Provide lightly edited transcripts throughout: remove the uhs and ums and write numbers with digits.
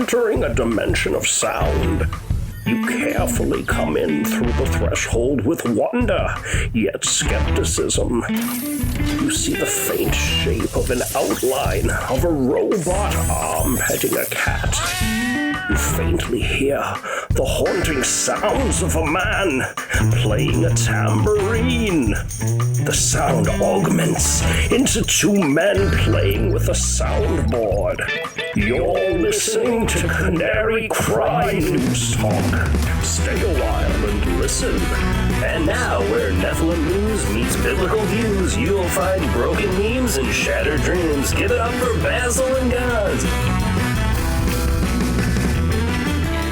entering a dimension of sound. You carefully come in through the threshold with wonder, yet skepticism. You see the faint shape of an outline of a robot arm petting a cat. You faintly hear the haunting sounds of a man playing a tambourine. The sound augments into two men playing with a soundboard. You're listening to Canary Cry News Talk. Stay a while and listen. And now, where Nephilim news meets biblical views, you'll find broken memes and shattered dreams. Give it up for Basil and Gonz.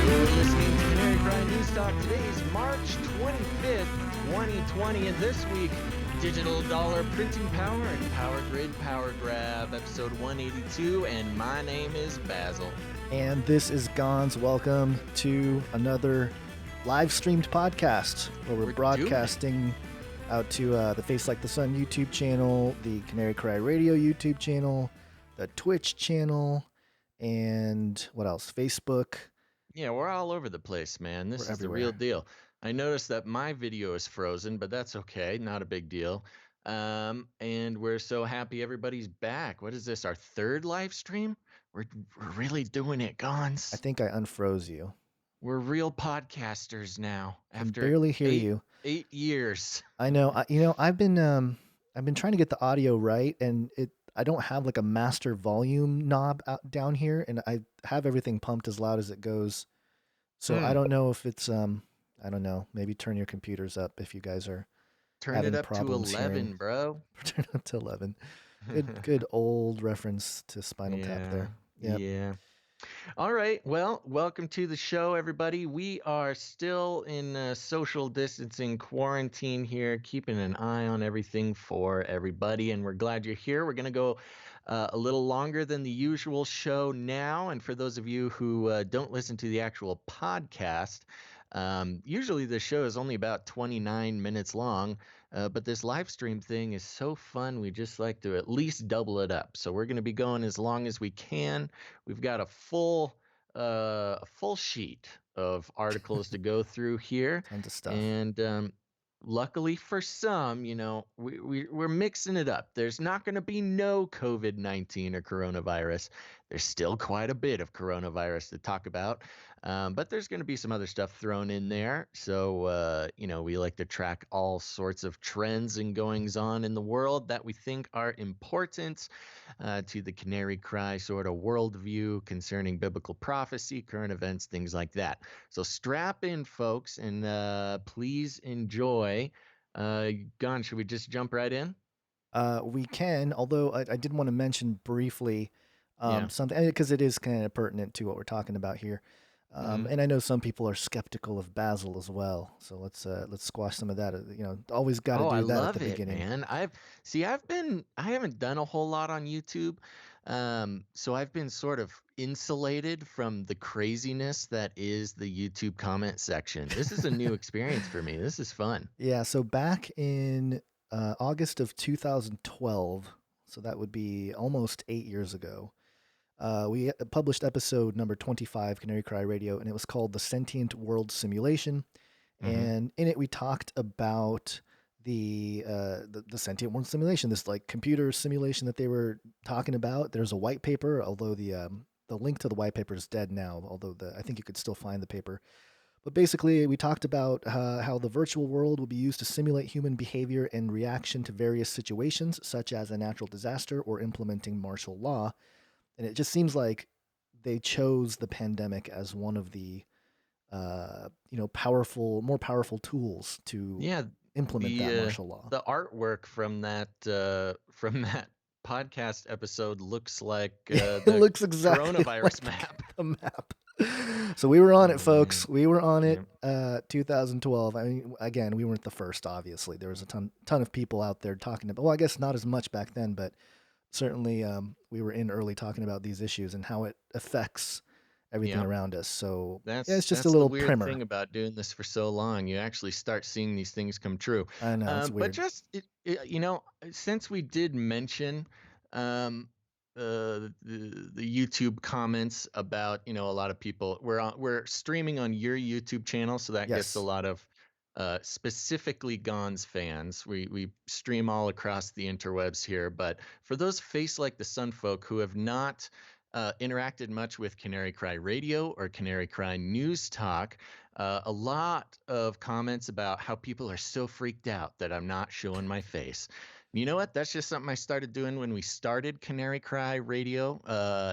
You're listening to Canary Cry News Talk. Today is March 25th, 2020, and this week, digital dollar printing power and power grid power grab, episode 182, and my name is Basil. And this is Gonz. Welcome to another live streamed podcast where we're broadcasting out to the Face Like the Sun YouTube channel, the Canary Cry Radio YouTube channel, the Twitch channel, and what else? Facebook. Yeah, we're all over the place, man. This is everywhere. The real deal. I noticed that my video is frozen, but that's okay. Not a big deal. And we're so happy everybody's back. What is this, our third live stream? We're really doing it, Gonz. I think I unfroze you. We're real podcasters now. I can After barely hear you. 8 years. I know. I've been trying to get the audio right, and I don't have like a master volume knob down here, and I have everything pumped as loud as it goes. So I don't know if it's I don't know. Maybe turn your computers up if you guys are Turn having it up to problems 11, hearing. bro. Turn it up to 11. Good old reference to Spinal Tap there. Yep. Yeah. All right. Well, welcome to the show, everybody. We are still in social distancing quarantine here, keeping an eye on everything for everybody, and we're glad you're here. We're going to go a little longer than the usual show now, and for those of you who don't listen to the actual podcast, usually the show is only about 29 minutes long, but this live stream thing is so fun. We just like to at least double it up. So we're going to be going as long as we can. We've got a full sheet of articles to go through here. Tons of stuff. And luckily for some, we're mixing it up. There's not going to be no COVID-19 or coronavirus. There's still quite a bit of coronavirus to talk about, but there's going to be some other stuff thrown in there. So, we like to track all sorts of trends and goings on in the world that we think are important to the Canary Cry sort of worldview concerning biblical prophecy, current events, things like that. So strap in, folks, and please enjoy. Gon, should we just jump right in? We can, although I did want to mention briefly something, because it is kind of pertinent to what we're talking about here. And I know some people are skeptical of Basil as well, so let's squash some of that. Always got to do that at the beginning. Man. I haven't done a whole lot on YouTube, so I've been sort of insulated from the craziness that is the YouTube comment section. This is a new experience for me. This is fun. Yeah. So back in August of 2012, so that would be almost 8 years ago. We published episode number 25, Canary Cry Radio, and it was called The Sentient World Simulation. Mm-hmm. And in it, we talked about the Sentient World Simulation, this like computer simulation that they were talking about. There's a white paper, although the link to the white paper is dead now, although I think you could still find the paper. But basically, we talked about how the virtual world will be used to simulate human behavior and reaction to various situations, such as a natural disaster or implementing martial law. And it just seems like they chose the pandemic as one of the, more powerful tools to implement that martial law. The artwork from that podcast episode looks like it looks exactly coronavirus like map. The map. So we were on it, folks. We were on it. 2012. I mean, again, we weren't the first. Obviously, there was a ton of people out there talking about. Well, I guess not as much back then, but certainly we were in early talking about these issues and how it affects everything around us. So it's just a little the weird primer. Thing about doing this for so long, you actually start seeing these things come true. I know, it's weird. But just since we did mention the YouTube comments about, a lot of people. We're streaming on your YouTube channel, so that gets a Yes. lot of specifically Gonz fans. We stream all across the interwebs here, but for those Face Like the Sun folk who have not interacted much with Canary Cry Radio or Canary Cry News Talk, a lot of comments about how people are so freaked out that I'm not showing my face. You know what? That's just something I started doing when we started Canary Cry Radio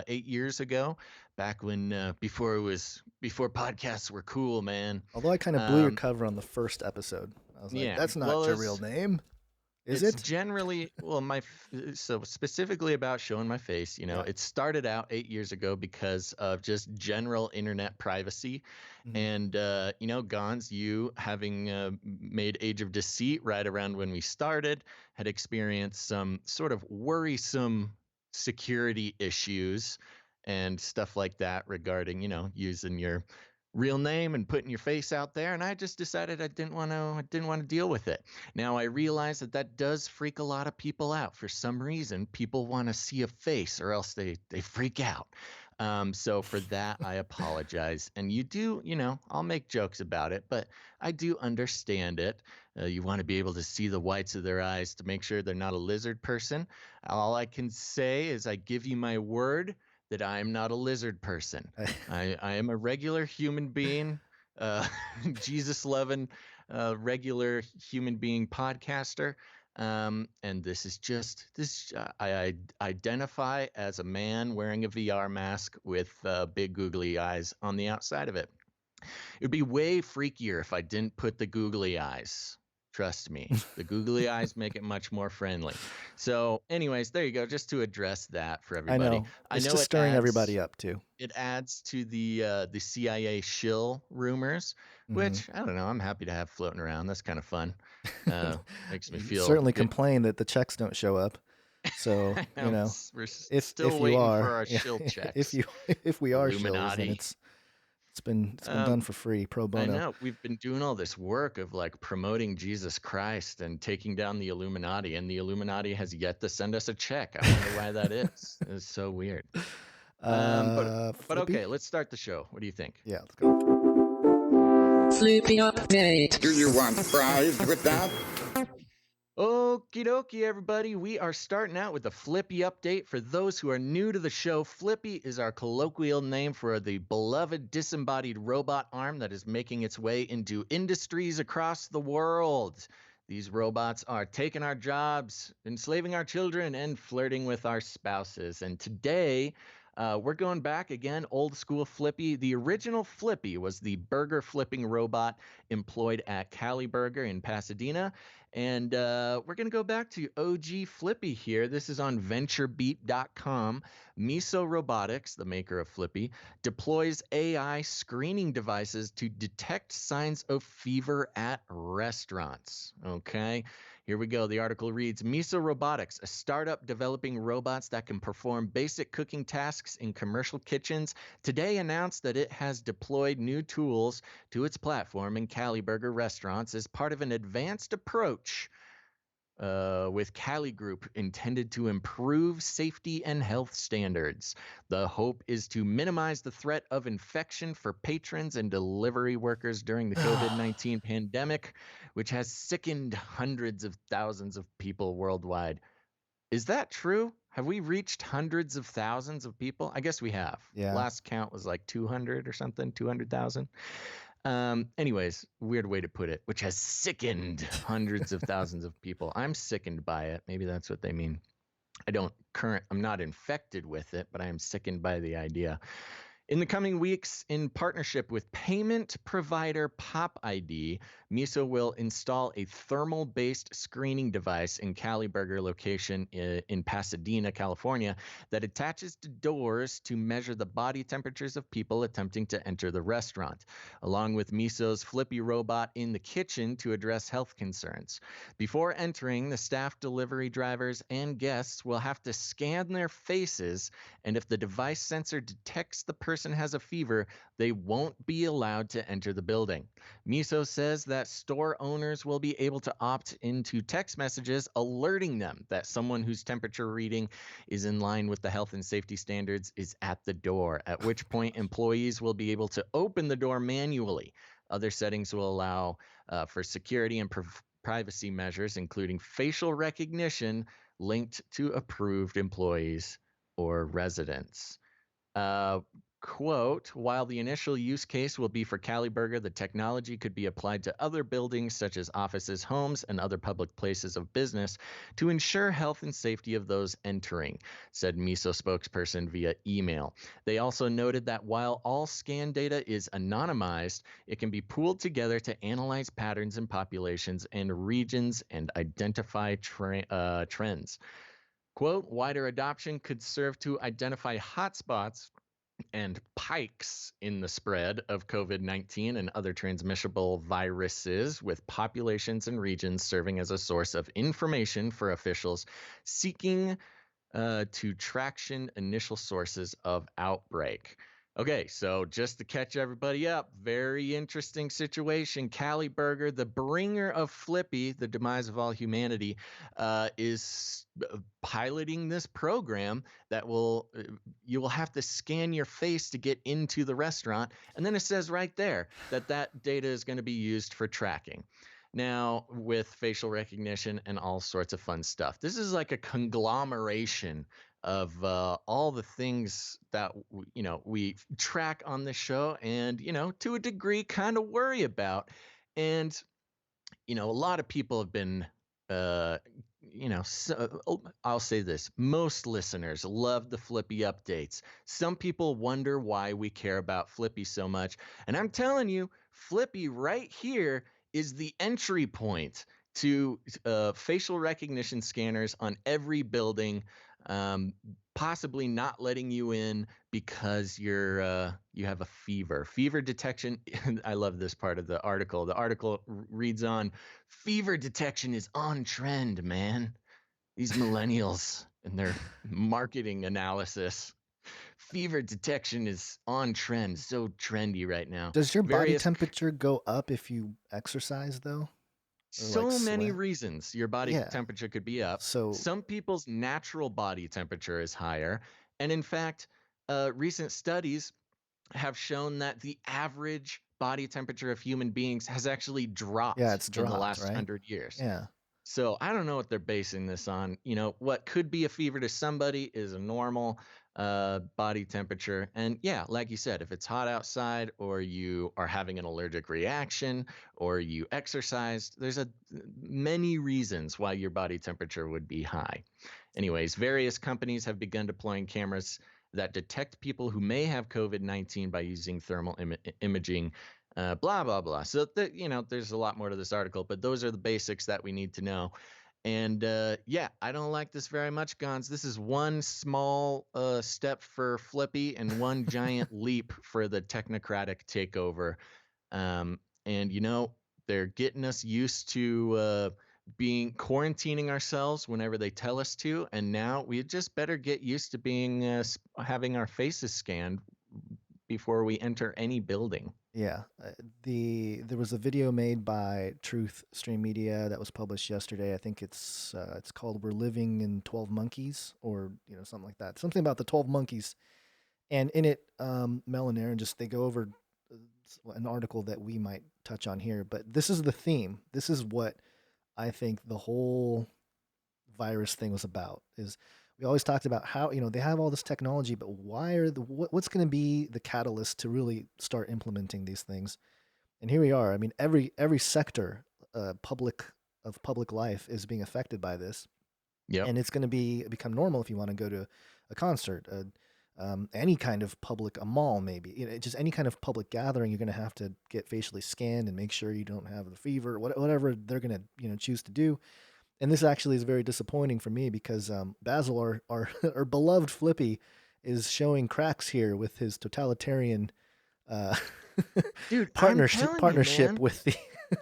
8 years ago, back when before podcasts were cool, man. Although I kind of blew your cover on the first episode. I was like, Yeah, that's not well, your real name. Is it's it? generally, well, so specifically about showing my face, Yeah. it started out 8 years ago because of just general internet privacy. Mhm. And, Gonz, you having made Age of Deceit right around when we started, had experienced some sort of worrisome security issues and stuff like that regarding, using your real name and putting your face out there. And I just decided I didn't want to deal with it. Now, I realize that does freak a lot of people out. For some reason, people want to see a face or else they freak out. So for that, I apologize. And you do, I'll make jokes about it, but I do understand it. You want to be able to see the whites of their eyes to make sure they're not a lizard person. All I can say is I give you my word that I am not a lizard person. I am a regular human being, Jesus-loving, regular human being podcaster. And this is just this. I identify as a man wearing a VR mask with big googly eyes on the outside of it. It would be way freakier if I didn't put the googly eyes. Trust me, the googly eyes make it much more friendly. So, anyways, there you go. Just to address that for everybody. I know. It's just stirring everybody up too. It adds to the CIA shill rumors, which I don't know. I'm happy to have floating around. That's kind of fun. Makes me feel certainly complain that the checks don't show up. So we're if still you waiting are, for our shill checks. if we are shills, Illuminati. then it's been done for free, pro bono. I know. We've been doing all this work of like promoting Jesus Christ and taking down the Illuminati, and the Illuminati has yet to send us a check. I wonder why that is. It's so weird. But okay, let's start the show. What do you think? Yeah, let's go. Flippy update. Do you want fries with that? Okie dokie, everybody. We are starting out with a Flippy update. For those who are new to the show, Flippy is our colloquial name for the beloved disembodied robot arm that is making its way into industries across the world. These robots are taking our jobs, enslaving our children, and flirting with our spouses. And today, we're going back again, old school Flippy. The original Flippy was the burger flipping robot employed at Cali Burger in Pasadena. And we're going to go back to OG Flippy here. This is on venturebeat.com. Miso Robotics, the maker of Flippy, deploys AI screening devices to detect signs of fever at restaurants. Okay, here we go. The article reads, Miso Robotics, a startup developing robots that can perform basic cooking tasks in commercial kitchens, today announced that it has deployed new tools to its platform in Cali Burger restaurants as part of an advanced approach with Cali Group intended to improve safety and health standards. The hope is to minimize the threat of infection for patrons and delivery workers during the COVID-19 pandemic, which has sickened hundreds of thousands of people worldwide. Is that true? Have we reached hundreds of thousands of people? I guess we have. Yeah. Last count was like 200 or something, 200,000. Anyways, weird way to put it, which has sickened hundreds of thousands of people. I'm sickened by it. Maybe that's what they mean. I'm not infected with it, but I am sickened by the idea. In the coming weeks, in partnership with payment provider Pop ID, Miso will install a thermal-based screening device in Cali Burger location in Pasadena, California, that attaches to doors to measure the body temperatures of people attempting to enter the restaurant, along with Miso's Flippy robot in the kitchen to address health concerns. Before entering, the staff, delivery drivers, and guests will have to scan their faces, and if the device sensor detects the person person has a fever, they won't be allowed to enter the building. Miso says that store owners will be able to opt into text messages alerting them that someone whose temperature reading is in line with the health and safety standards is at the door, at which point employees will be able to open the door manually. Other settings will allow for security and privacy measures, including facial recognition linked to approved employees or residents. Quote, while the initial use case will be for Cali Burger, the technology could be applied to other buildings such as offices, homes, and other public places of business to ensure health and safety of those entering, said Miso spokesperson via email. They also noted that while all scan data is anonymized, it can be pooled together to analyze patterns in populations and regions and identify trends. Quote, wider adoption could serve to identify hotspots and pikes in the spread of COVID-19 and other transmissible viruses, with populations and regions serving as a source of information for officials seeking to traction initial sources of outbreak. Okay, so just to catch everybody up, very interesting situation. Cali Burger, the bringer of Flippy, the demise of all humanity, is piloting this program that will you will have to scan your face to get into the restaurant, and then it says right there that that data is going to be used for tracking. Now, with facial recognition and all sorts of fun stuff. This is like a conglomeration of all the things that we track on the show and to a degree kind of worry about. And a lot of people have been I'll say this, most listeners love the Flippy updates. Some people wonder why we care about Flippy so much, and I'm telling you, Flippy right here is the entry point to facial recognition scanners on every building, possibly not letting you in because you have a fever. Fever detection. I love this part of the article. The article reads on, fever detection is on trend, man. These millennials and their marketing analysis. Fever detection is on trend, so trendy right now. Does your body temperature go up if you exercise, though? So many reasons your body temperature could be up. So some people's natural body temperature is higher. And in fact, recent studies have shown that the average body temperature of human beings has actually dropped, in the last 100 years. Yeah. So I don't know what they're basing this on. What could be a fever to somebody is a normal body temperature. And yeah, like you said, if it's hot outside or you are having an allergic reaction or you exercised, there's many reasons why your body temperature would be high. Anyways, various companies have begun deploying cameras that detect people who may have COVID-19 by using thermal imaging. Blah, blah, blah. So, there's a lot more to this article, but those are the basics that we need to know. And I don't like this very much, Gonz. This is one small step for Flippy and one giant leap for the technocratic takeover. And, they're getting us used to quarantining ourselves whenever they tell us to. And now we just better get used to having our faces scanned before we enter any building. Yeah, there was a video made by Truth Stream Media that was published yesterday. I think it's called "We're Living in 12 Monkeys" or something like that. Something about the 12 monkeys, and in it, Mel and Aaron they go over an article that we might touch on here. But this is the theme. This is what I think the whole virus thing was about. Is we always talked about how, they have all this technology, but what's going to be the catalyst to really start implementing these things? And here we are. I mean, every sector, public life is being affected by this. Yeah. And it's going to become normal if you want to go to a concert, any kind of a mall, maybe, just any kind of public gathering. You're going to have to get facially scanned and make sure you don't have the fever, whatever they're going to, choose to do. And this actually is very disappointing for me because Basil, our beloved Flippy, is showing cracks here with his totalitarian Dude, I'm partnership telling you, partnership man. with the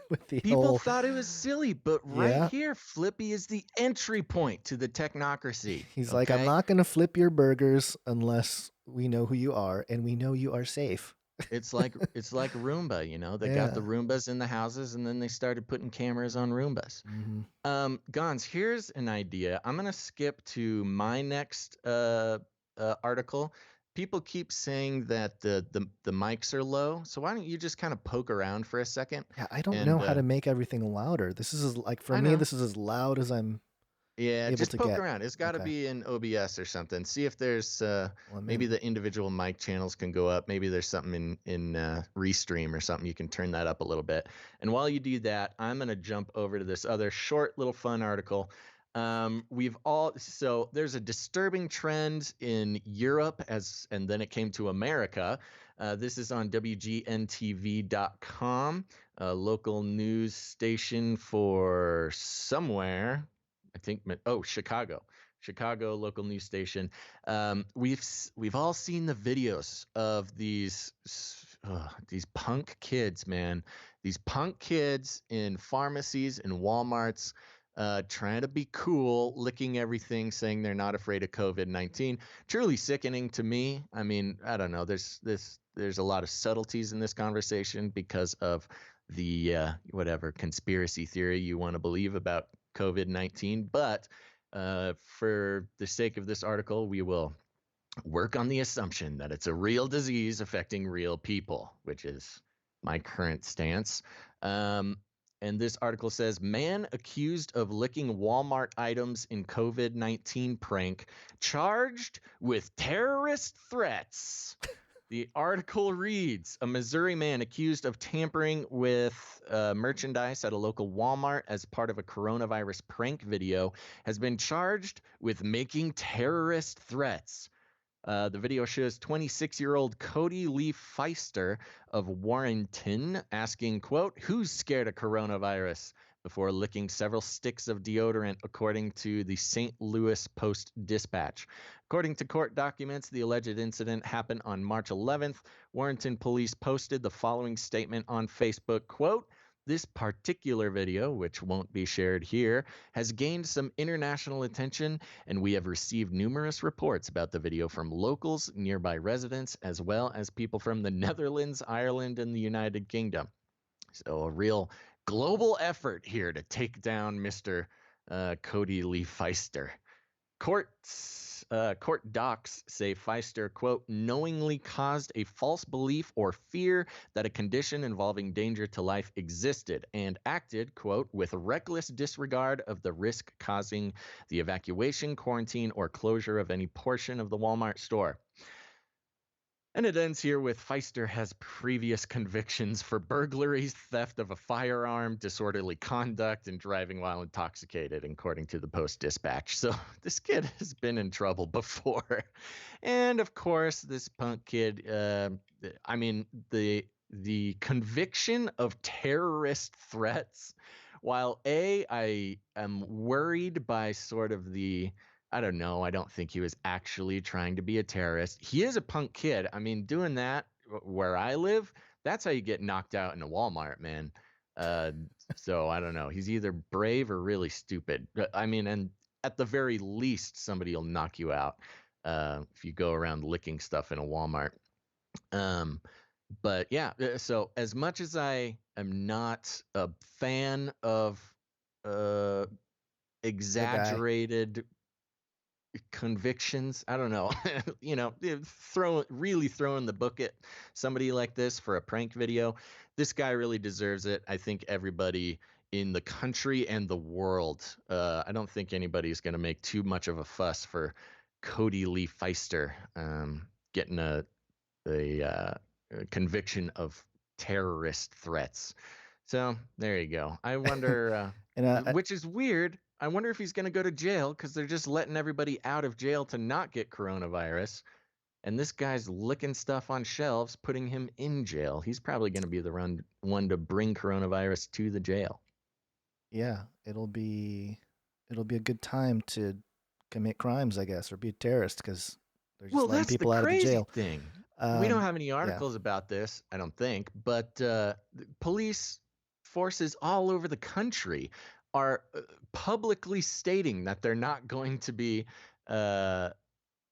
with the People whole. thought it was silly, but right Yeah. here, Flippy is the entry point to the technocracy. He's like, I'm Okay. not going to flip your burgers unless we know who you are and we know you are safe. It's like Roomba, they got the Yeah. Roombas in the houses and then they started putting cameras on Roombas. Hmm. Gonz, here's an idea. I'm gonna skip to my next article. People keep saying that the mics are low, so why don't you just kind of poke around for a second? Yeah, I don't know And how to make everything louder. This is like, for I me, know. this is as loud as I'm Yeah, able just to poke get. around. It's got to Okay. be in OBS or something. See if there's Well, maybe the individual mic channels can go up. Maybe there's something in Restream or something. You can turn that up a little bit. And while you do that, I'm gonna jump over to this other short little fun article. So there's a disturbing trend in Europe and then it came to America. This is on WGNTV.com, a local news station for somewhere. I think, Chicago, local news station. We've all seen the videos of these punk kids, man. These punk kids in pharmacies and Walmarts, trying to be cool, licking everything, saying they're not afraid of COVID-19. Truly sickening to me. I mean, I don't know. There's a lot of subtleties in this conversation because of the whatever conspiracy theory you want to believe about COVID-19. But for the sake of this article, we will work on the assumption that it's a real disease affecting real people, which is my current stance. And this article says, man accused of licking Walmart items in COVID-19 prank charged with terrorist threats. The article reads, a Missouri man accused of tampering with merchandise at a local Walmart as part of a coronavirus prank video has been charged with making terrorist threats. The video shows 26-year-old Cody Lee Feister of Warrenton asking, quote, who's scared of coronavirus? Before licking several sticks of deodorant, according to the St. Louis Post-Dispatch. According to court documents, the alleged incident happened on March 11th. Warrenton police posted the following statement on Facebook, quote, this particular video, which won't be shared here, has gained some international attention, and we have received numerous reports about the video from locals, nearby residents, as well as people from the Netherlands, Ireland, and the United Kingdom. So a real global effort here to take down Mr. Cody Lee Feister. Court docs say Feister, quote, knowingly caused a false belief or fear that a condition involving danger to life existed and acted, quote, with reckless disregard of the risk causing the evacuation, quarantine, or closure of any portion of the Walmart store. And it ends here with Feister has previous convictions for burglaries, theft of a firearm, disorderly conduct, and driving while intoxicated, according to the Post-Dispatch. So this kid has been in trouble before. And of course, this punk kid, I mean, the conviction of terrorist threats, while I am worried by sort of I don't know. I don't think he was actually trying to be a terrorist. He is a punk kid. I mean, doing that where I live, that's how you get knocked out in a Walmart, man. So I don't know. He's either brave or really stupid. I mean, and at the very least, somebody will knock you out if you go around licking stuff in a Walmart. But yeah, so as much as I am not a fan of exaggerated convictions, I don't know, really throwing the book at somebody like this for a prank video, this guy really deserves it. I think everybody in the country and the world, I don't think anybody's going to make too much of a fuss for Cody Lee Feister getting a conviction of terrorist threats. So there you go. I wonder, And which is weird. I wonder if he's going to go to jail because they're just letting everybody out of jail to not get coronavirus. And this guy's licking stuff on shelves, putting him in jail. He's probably going to be the one to bring coronavirus to the jail. yeah, it'll be a good time to commit crimes, I guess, or be a terrorist because they're just letting That's the people out of the crazy jail. thing. We don't have any Yeah. articles about this, I don't think, but police forces all over the country are publicly stating that they're not going to be, uh,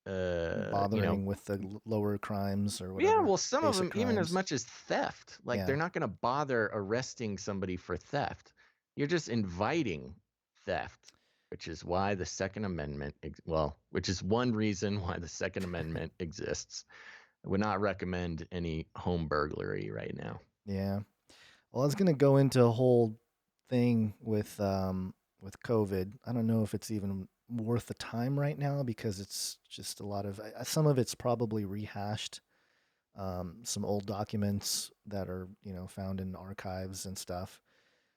you know, Bothering with the lower crimes or yeah, whatever, well, some of basic them, even as crimes. much as theft, like they're Yeah. not going to bother arresting somebody for theft. You're just inviting theft, which is why the Second Amendment, well, which is one reason why the Second Amendment exists. I would not recommend any home burglary right now. Yeah. Well, I was gonna go into a whole thing with COVID. I don't know if it's even worth the time right now because it's just a lot of some of it's probably rehashed. Some old documents that are found in archives and stuff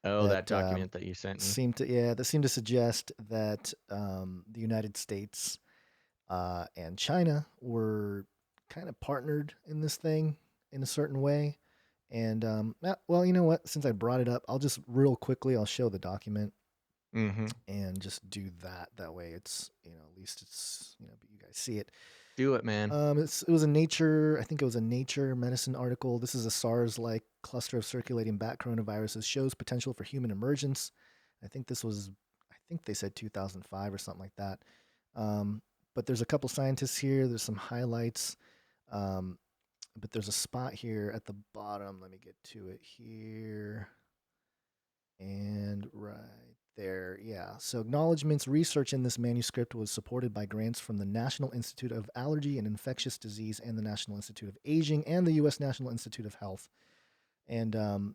Oh, that that document that you sent me. that seem to suggest that the United States and China were kind of partnered in this thing in a certain way. And well, you know what? Since I brought it up, I'll just real quickly I'll show the document Mm-hmm. and just do that. That way, it's at least it's you guys see it. Do it, man. It was a Nature. I think it was a Nature Medicine article. This is a SARS-like cluster of circulating bat coronaviruses shows potential for human emergence. I think this was. I think they said 2005 or something like that. But there's a couple scientists here. There's some highlights. But there's a spot here at the bottom. Let me get to it here. And right there, yeah. So acknowledgements research in this manuscript was supported by grants from the National Institute of Allergy and Infectious Disease and the National Institute of Aging and the U.S. National Institute of Health. And the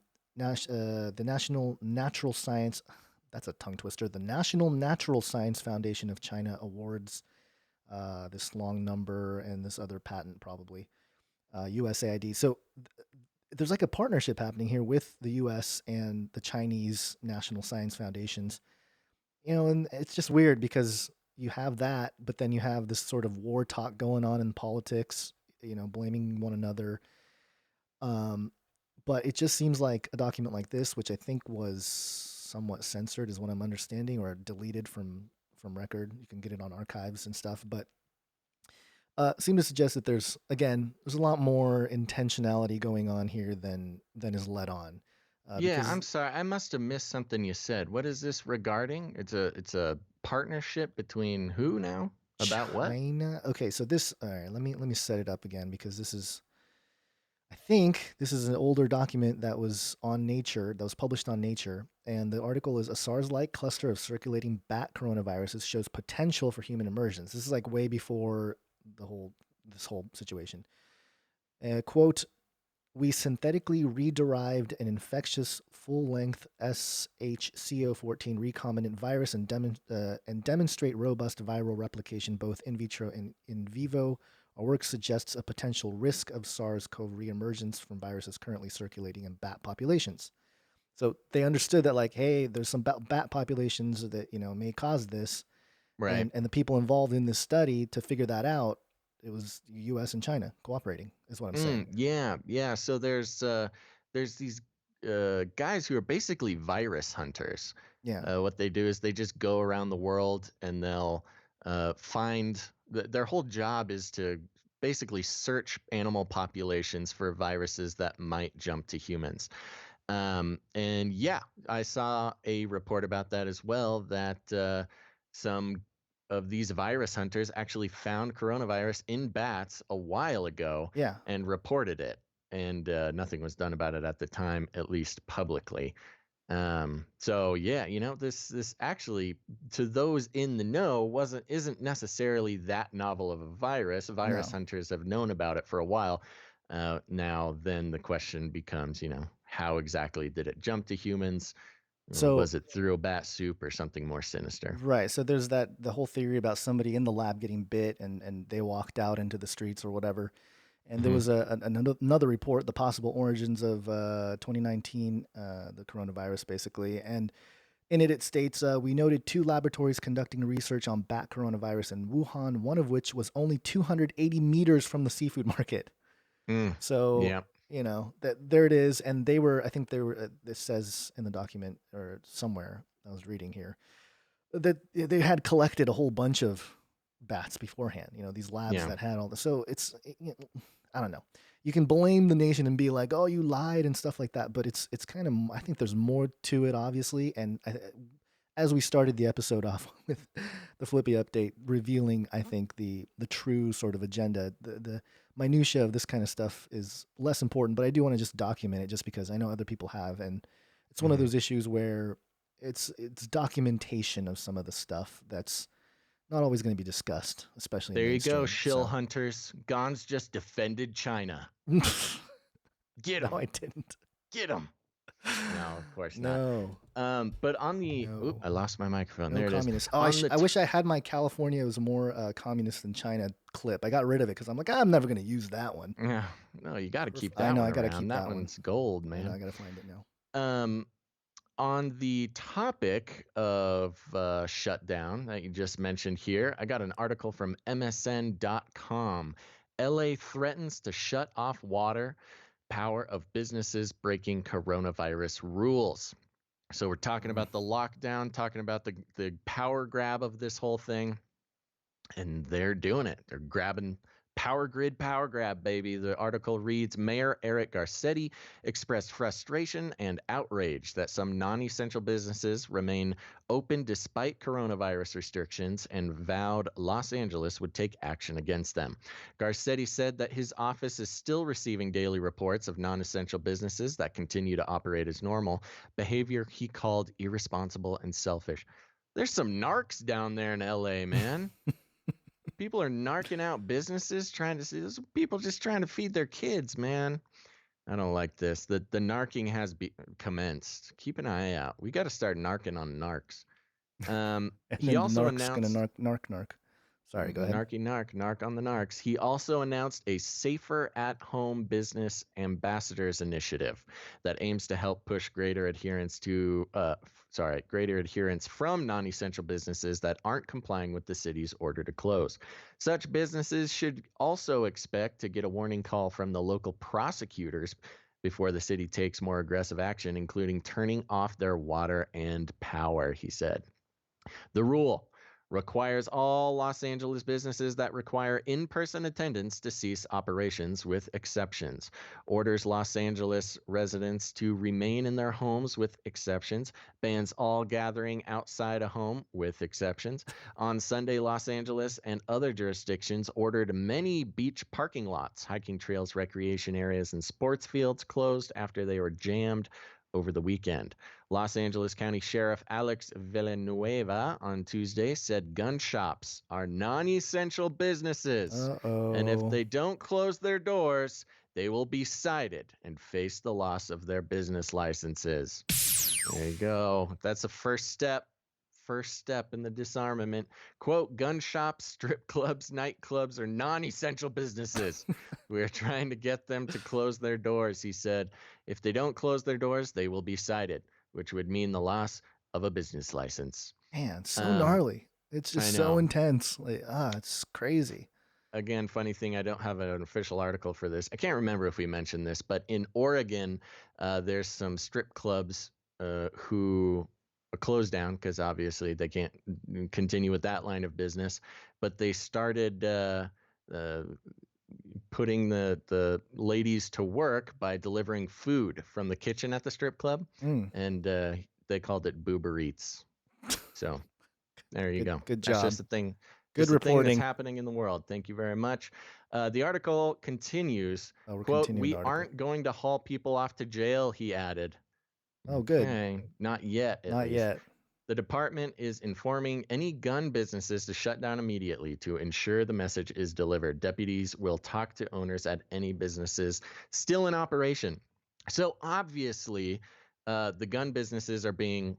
National Natural Science, that's a tongue twister, the National Natural Science Foundation of China awards this long number and this other patent probably. USAID. So there's like a partnership happening here with the U.S. and the Chinese National Science Foundations. And it's just weird because you have that, but then you have this sort of war talk going on in politics, blaming one another. But it just seems like a document like this, which I think was somewhat censored, is what I'm understanding, or deleted from record. You can get it on archives and stuff, but seem to suggest that there's a lot more intentionality going on here than is let on. Yeah, I'm sorry. I must have missed something you said. What is this regarding? It's a partnership between who now? About what? China. Okay, so this. All right, let me set it up again because this is. I think this is an older document that was on Nature, that was published on Nature, and the article is a SARS-like cluster of circulating bat coronaviruses shows potential for human emergence. This is like way before this whole situation. Quote, we synthetically rederived an infectious full-length SHCO14 recombinant virus and demonstrate robust viral replication both in vitro and in vivo. Our work suggests a potential risk of SARS-CoV reemergence from viruses currently circulating in bat populations. So they understood that, like, hey, there's some bat populations that may cause this. Right. And the people involved in this study to figure that out, it was U.S. and China cooperating, is what I'm saying. Yeah. So there's these guys who are basically virus hunters. Yeah. What they do is they just go around the world and they'll find their whole job is to basically search animal populations for viruses that might jump to humans. And yeah, I saw a report about that as well, that some of these virus hunters actually found coronavirus in bats a while ago Yeah. and reported it. And nothing was done about it at the time, at least publicly. So yeah, this actually, to those in the know, isn't necessarily that novel of a virus. Virus hunters have known about it for a while. Now, then the question becomes, how exactly did it jump to humans? So was it through a bat soup or something more sinister? Right. So there's the whole theory about somebody in the lab getting bit and they walked out into the streets or whatever. And there was another report, the possible origins of 2019, the coronavirus, basically. And in it, it states, we noted 2 laboratories conducting research on bat coronavirus in Wuhan, one of which was only 280 meters from the seafood market. So, yeah. that there it is. And I think this says in the document or somewhere I was reading here, that they had collected a whole bunch of bats beforehand, these labs that had all this. So I don't know. You can blame the nation and be like, "Oh, you lied" and stuff like that, but it's kind of, I think there's more to it, obviously. And as we started the episode off with the Flippy update revealing, I think the true sort of agenda, the minutia of this kind of stuff is less important, but I do want to just document it just because I know other people have, and it's one of those issues where it's documentation of some of the stuff that's not always going to be discussed, especially There in you go, mainstream, shill hunters. Gonz just defended China. Get him. No, I didn't. Get him. No, of course No. not. But on the... No. Oop, I lost my microphone. No there communist. it is. I wish I had my California was more communist than China clip. I got rid of it because I'm like, I'm never going to use that one. Yeah, no, you got to keep that I know, one I gotta around. keep that that one. one's gold, man. I got to find it now. On the topic of shutdown that you just mentioned here, I got an article from MSN.com. LA threatens to shut off water, power of businesses breaking coronavirus rules. So we're talking about the lockdown, talking about the power grab of this whole thing, and they're doing it. They're grabbing power grid power grab, baby. The article reads, Mayor Eric Garcetti expressed frustration and outrage that some non-essential businesses remain open despite coronavirus restrictions and vowed Los Angeles would take action against them. Garcetti said that his office is still receiving daily reports of non-essential businesses that continue to operate as normal, behavior he called irresponsible and selfish. There's some narcs down there in LA, man. People are narking out businesses trying to see those people just trying to feed their kids, man. I don't like this. The narking has commenced. Keep an eye out. We got to start narking on narcs. He also announced narc. Sorry, go ahead. Narc on the narcs. He also announced a Safer at Home Business Ambassadors Initiative that aims to help push greater adherence from non-essential businesses that aren't complying with the city's order to close. Such businesses should also expect to get a warning call from the local prosecutors before the city takes more aggressive action, including turning off their water and power, he said. The rule requires all Los Angeles businesses that require in-person attendance to cease operations with exceptions. Orders Los Angeles residents to remain in their homes with exceptions. Bans all gathering outside a home with exceptions. On Sunday, Los Angeles and other jurisdictions ordered many beach parking lots, hiking trails, recreation areas, and sports fields closed after they were jammed over the weekend. Los Angeles County Sheriff Alex Villanueva on Tuesday said gun shops are non-essential businesses. And if they don't close their doors, they will be cited and face the loss of their business licenses. There you go. That's a first step in the disarmament. Quote, gun shops, strip clubs, nightclubs are non-essential businesses. We're trying to get them to close their doors, he said. If they don't close their doors, they will be cited, which would mean the loss of a business license. Man, so gnarly. It's just so intense. It's crazy. Again, funny thing, I don't have an official article for this. I can't remember if we mentioned this, but in Oregon, there's some strip clubs who closed down because obviously they can't continue with that line of business, but they started putting the ladies to work by delivering food from the kitchen at the strip club, and they called it Boober Eats. So there you go. Good job. That's just the thing. Good reporting. Thing that's happening in the world. Thank you very much. The article continues. Quote, we aren't going to haul people off to jail, he added. Oh, good. Okay. Not yet. Not yet. The department is informing any gun businesses to shut down immediately to ensure the message is delivered. Deputies will talk to owners at any businesses still in operation. So obviously, the gun businesses are being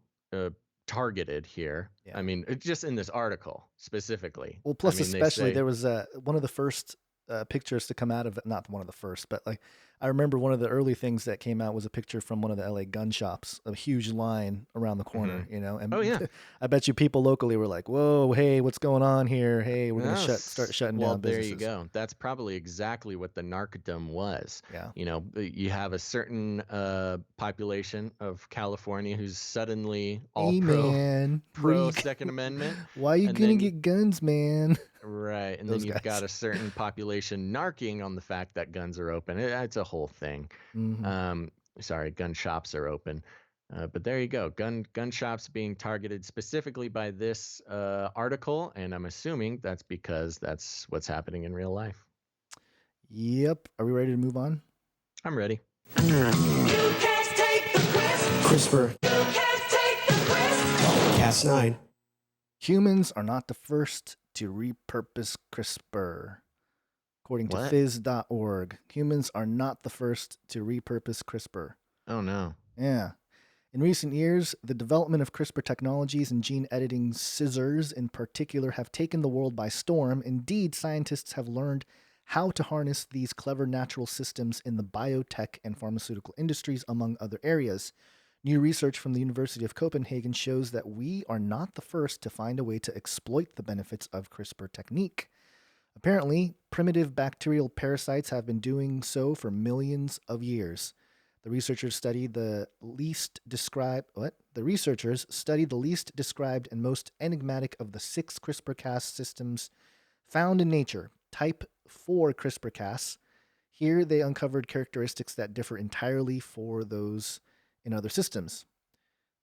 targeted here. Yeah. I mean, just in this article specifically. Well, plus especially there was one of the first pictures to come out of it, not one of the first, but like I remember one of the early things that came out was a picture from one of the LA gun shops, a huge line around the corner, Oh, and yeah. I bet you people locally were like, "Whoa, hey, what's going on here? Hey, we're going to start shutting Well, down there businesses." you go. That's probably exactly what the narcodom was. Yeah. You have a certain population of California who's suddenly all Hey, man, what are pro you Second Amendment, Why are you and going to then get guns, man? right, and then Those you've guys. got a certain population narking on the fact that guns are open. It's a whole thing. Mhm. Sorry, gun shops are open. But there you go. Gun shops being targeted specifically by this article, and I'm assuming that's because that's what's happening in real life. Yep. Are we ready to move on? I'm ready. CRISPR. Cas9. Humans are not the first to repurpose CRISPR. According to What? phys.org, humans are not the first to repurpose CRISPR. Oh no. Yeah. In recent years, the development of CRISPR technologies and gene editing scissors in particular have taken the world by storm. Indeed, scientists have learned how to harness these clever natural systems in the biotech and pharmaceutical industries, among other areas. New research from the University of Copenhagen shows that we are not the first to find a way to exploit the benefits of CRISPR technique. Apparently, primitive bacterial parasites have been doing so for millions of years. The researchers studied the least described and most enigmatic of the 6 CRISPR-Cas systems found in nature, type 4 CRISPR-Cas. Here they uncovered characteristics that differ entirely for those in other systems.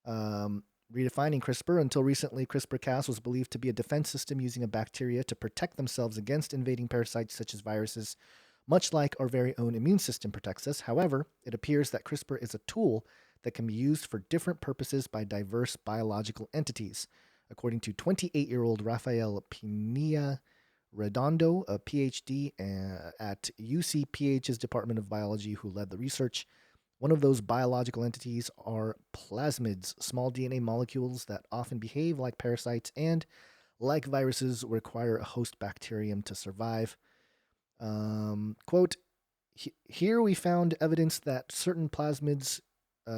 Redefining CRISPR, until recently, CRISPR-Cas was believed to be a defense system using a bacteria to protect themselves against invading parasites such as viruses, much like our very own immune system protects us. However, it appears that CRISPR is a tool that can be used for different purposes by diverse biological entities. According to 28-year-old Rafael Pinilla Redondo, a PhD at UCPH's Department of Biology, who led the research, one of those biological entities are plasmids, small DNA molecules that often behave like parasites and, like viruses, require a host bacterium to survive. Quote, here we found evidence that certain plasmids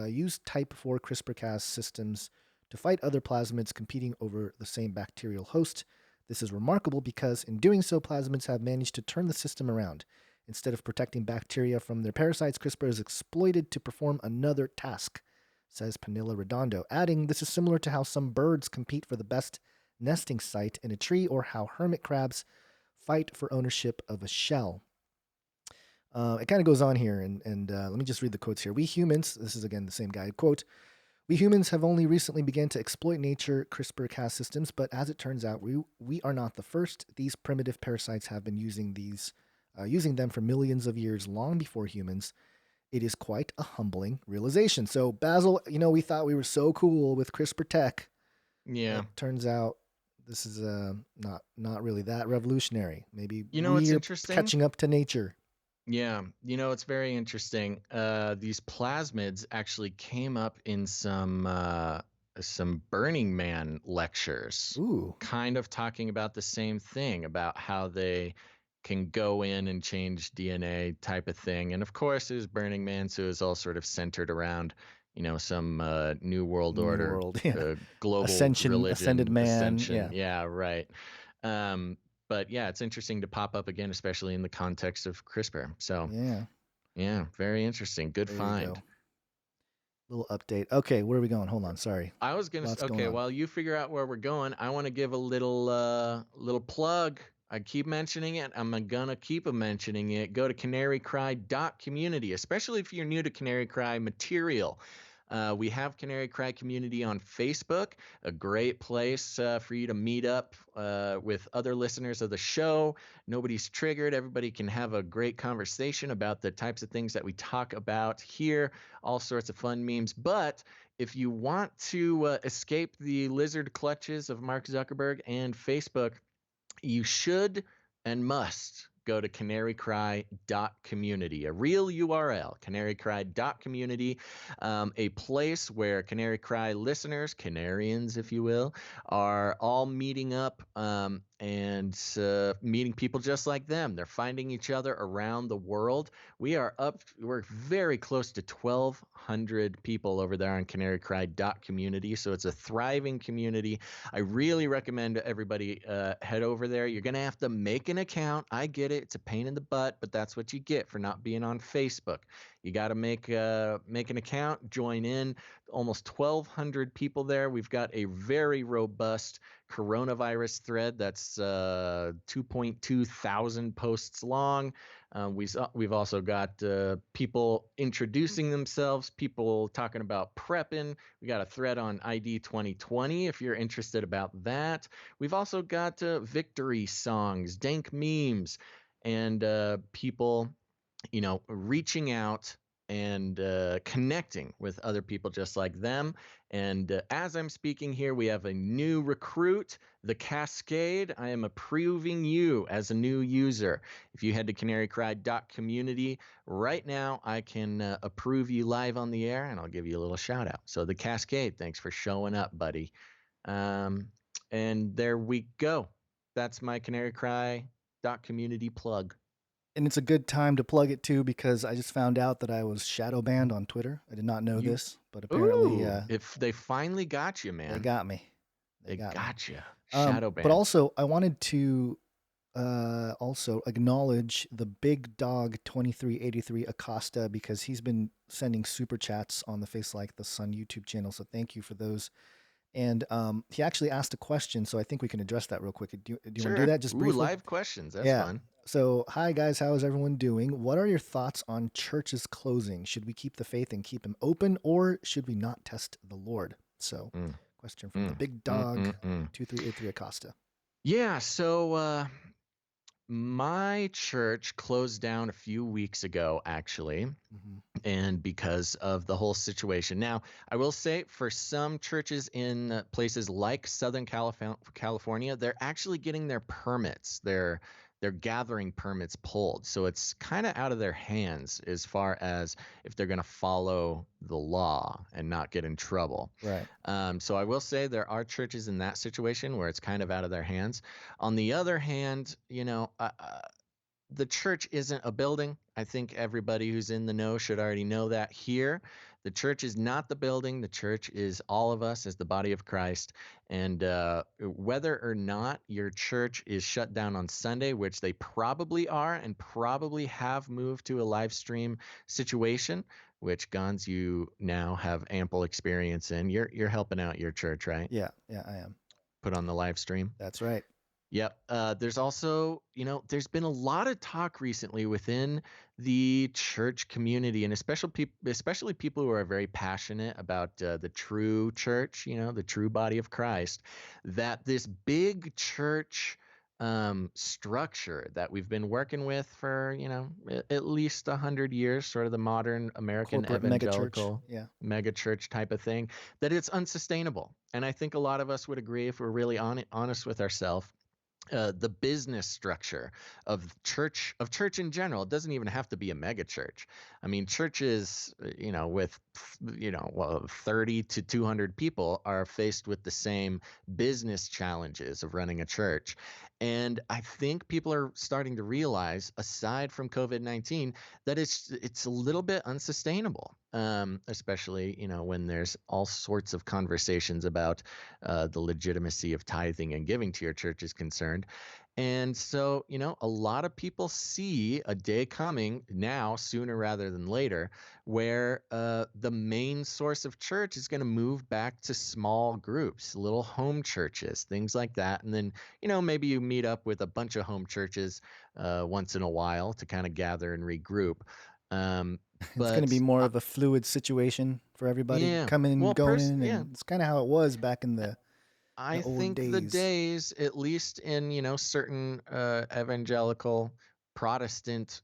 use type 4 CRISPR-Cas systems to fight other plasmids competing over the same bacterial host. This is remarkable because in doing so, plasmids have managed to turn the system around. Instead of protecting bacteria from their parasites, CRISPR is exploited to perform another task, says Pinilla Redondo, adding, this is similar to how some birds compete for the best nesting site in a tree or how hermit crabs fight for ownership of a shell. It kind of goes on here, and let me just read the quotes here. We humans, this is again the same guy, quote, we humans have only recently begun to exploit nature CRISPR-Cas systems, but as it turns out, we are not the first. These primitive parasites have been using them for millions of years, long before humans. It is quite a humbling realization. So, Basil, we thought we were so cool with CRISPR tech. Yeah. Turns out this is not really that revolutionary. Maybe it's we're interesting. catching up to nature. Yeah, it's very interesting. These plasmids actually came up in some Burning Man lectures. Ooh. Kind of talking about the same thing, about how they can go in and change DNA type of thing. And of course, it was Burning Man, so it was all sort of centered around, some New World Order, global religion, ascended man. ascension. Yeah, right. But yeah, it's interesting to pop up again, especially in the context of CRISPR. So yeah, very interesting. Good There find. Little update. Okay, where are we going? Hold on, sorry. I was gonna. Okay, while you figure out where we're going, I want to give a little plug. I keep mentioning it. I'm gonna keep mentioning it. Go to canarycry.community, especially if you're new to Canary Cry material. We have Canary Cry Community on Facebook, a great place for you to meet up with other listeners of the show. Nobody's triggered. Everybody can have a great conversation about the types of things that we talk about here, all sorts of fun memes. But if you want to escape the lizard clutches of Mark Zuckerberg and Facebook, you should and must go to canarycry.community, a real URL, canarycry.community, a place where Canary Cry listeners, Canarians, if you will, are all meeting up and meeting people just like them. They're finding each other around the world. We're very close to 1,200 people over there on CanaryCry.community. So it's a thriving community. I really recommend everybody head over there. You're going to have to make an account. I get it. It's a pain in the butt, but that's what you get for not being on Facebook. You got to make an account, join in. Almost 1,200 people there. We've got a very robust coronavirus thread that's 2.2 thousand posts long. We've also got people introducing themselves, people talking about prepping. We got a thread on ID 2020 if you're interested about that. We've also got victory songs, dank memes, and people, reaching out and connecting with other people just like them. And as I'm speaking here, we have a new recruit, the Cascade. I am approving you as a new user. If you head to canarycry.community right now, I can approve you live on the air, and I'll give you a little shout out. So the Cascade, thanks for showing up, buddy. And there we go. That's my canarycry.community plug. And it's a good time to plug it too, because I just found out that I was shadow banned on Twitter. I did not know this, but apparently, if they finally got you, man, they got me. They got you. Shadow Shadow banned. But also, I wanted to also acknowledge the big dog 2383 Acosta, because he's been sending super chats on the Face Like the Sun YouTube channel. So thank you for those. And he actually asked a question, so I think we can address that real quick. Do you want to do that just briefly? Live questions. That's fun. So, hi guys, how is everyone doing? What are your thoughts on churches closing? Should we keep the faith and keep them open, or should we not test the Lord? So, question from the big dog 2383 Acosta. Yeah, so my church closed down a few weeks ago, actually. And because of the whole situation. Now, I will say for some churches in places like Southern California, they're actually getting their permits. They're gathering permits pulled. So it's kind of out of their hands as far as if they're going to follow the law and not get in trouble. Right. So I will say there are churches in that situation where it's kind of out of their hands. On the other hand, the church isn't a building. I think everybody who's in the know should already know that here. The church is not the building. The church is all of us as the body of Christ. And whether or not your church is shut down on Sunday, which they probably are and probably have moved to a live stream situation, which Gonz, you now have ample experience in. You're helping out your church, right? Yeah, I am. Put on the live stream. That's right. Yep. There's also, there's been a lot of talk recently within the church community, and especially people who are very passionate about the true church, the true body of Christ, that this big church structure that we've been working with for, at least 100 years, sort of the modern American corporate evangelical mega church type of thing, that it's unsustainable. And I think a lot of us would agree, if we're really honest with ourselves. The business structure of church in general. It doesn't even have to be a mega church. I mean, churches, with 30 to 200 people are faced with the same business challenges of running a church. And I think people are starting to realize, aside from COVID-19, that it's a little bit unsustainable. Especially, when there's all sorts of conversations about the legitimacy of tithing and giving to your church is concerned. And so, a lot of people see a day coming now, sooner rather than later, where the main source of church is going to move back to small groups, little home churches, things like that. And then, maybe you meet up with a bunch of home churches once in a while to kind of gather and regroup. It's going to be more of a fluid situation for everybody, coming and going. And it's kind of how it was back in the I old think days. the days, at least in certain evangelical Protestant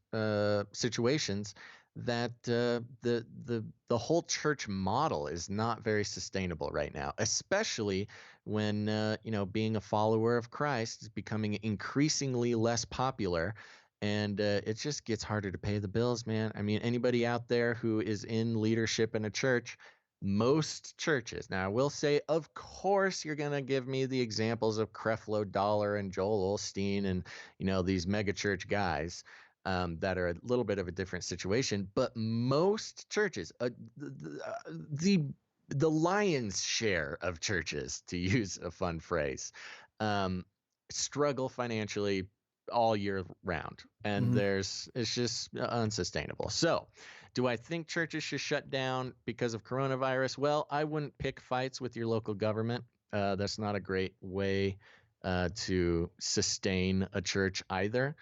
situations, that the whole church model is not very sustainable right now, especially when being a follower of Christ is becoming increasingly less popular. And it just gets harder to pay the bills, man. I mean, anybody out there who is in leadership in a church, most churches. Now, I will say, of course, you're going to give me the examples of Creflo Dollar and Joel Osteen and, these mega church guys that are a little bit of a different situation. But most churches, the lion's share of churches, to use a fun phrase, struggle financially all year round. And it's just unsustainable. So, do I think churches should shut down because of coronavirus? Well, I wouldn't pick fights with your local government. That's not a great way to sustain a church either.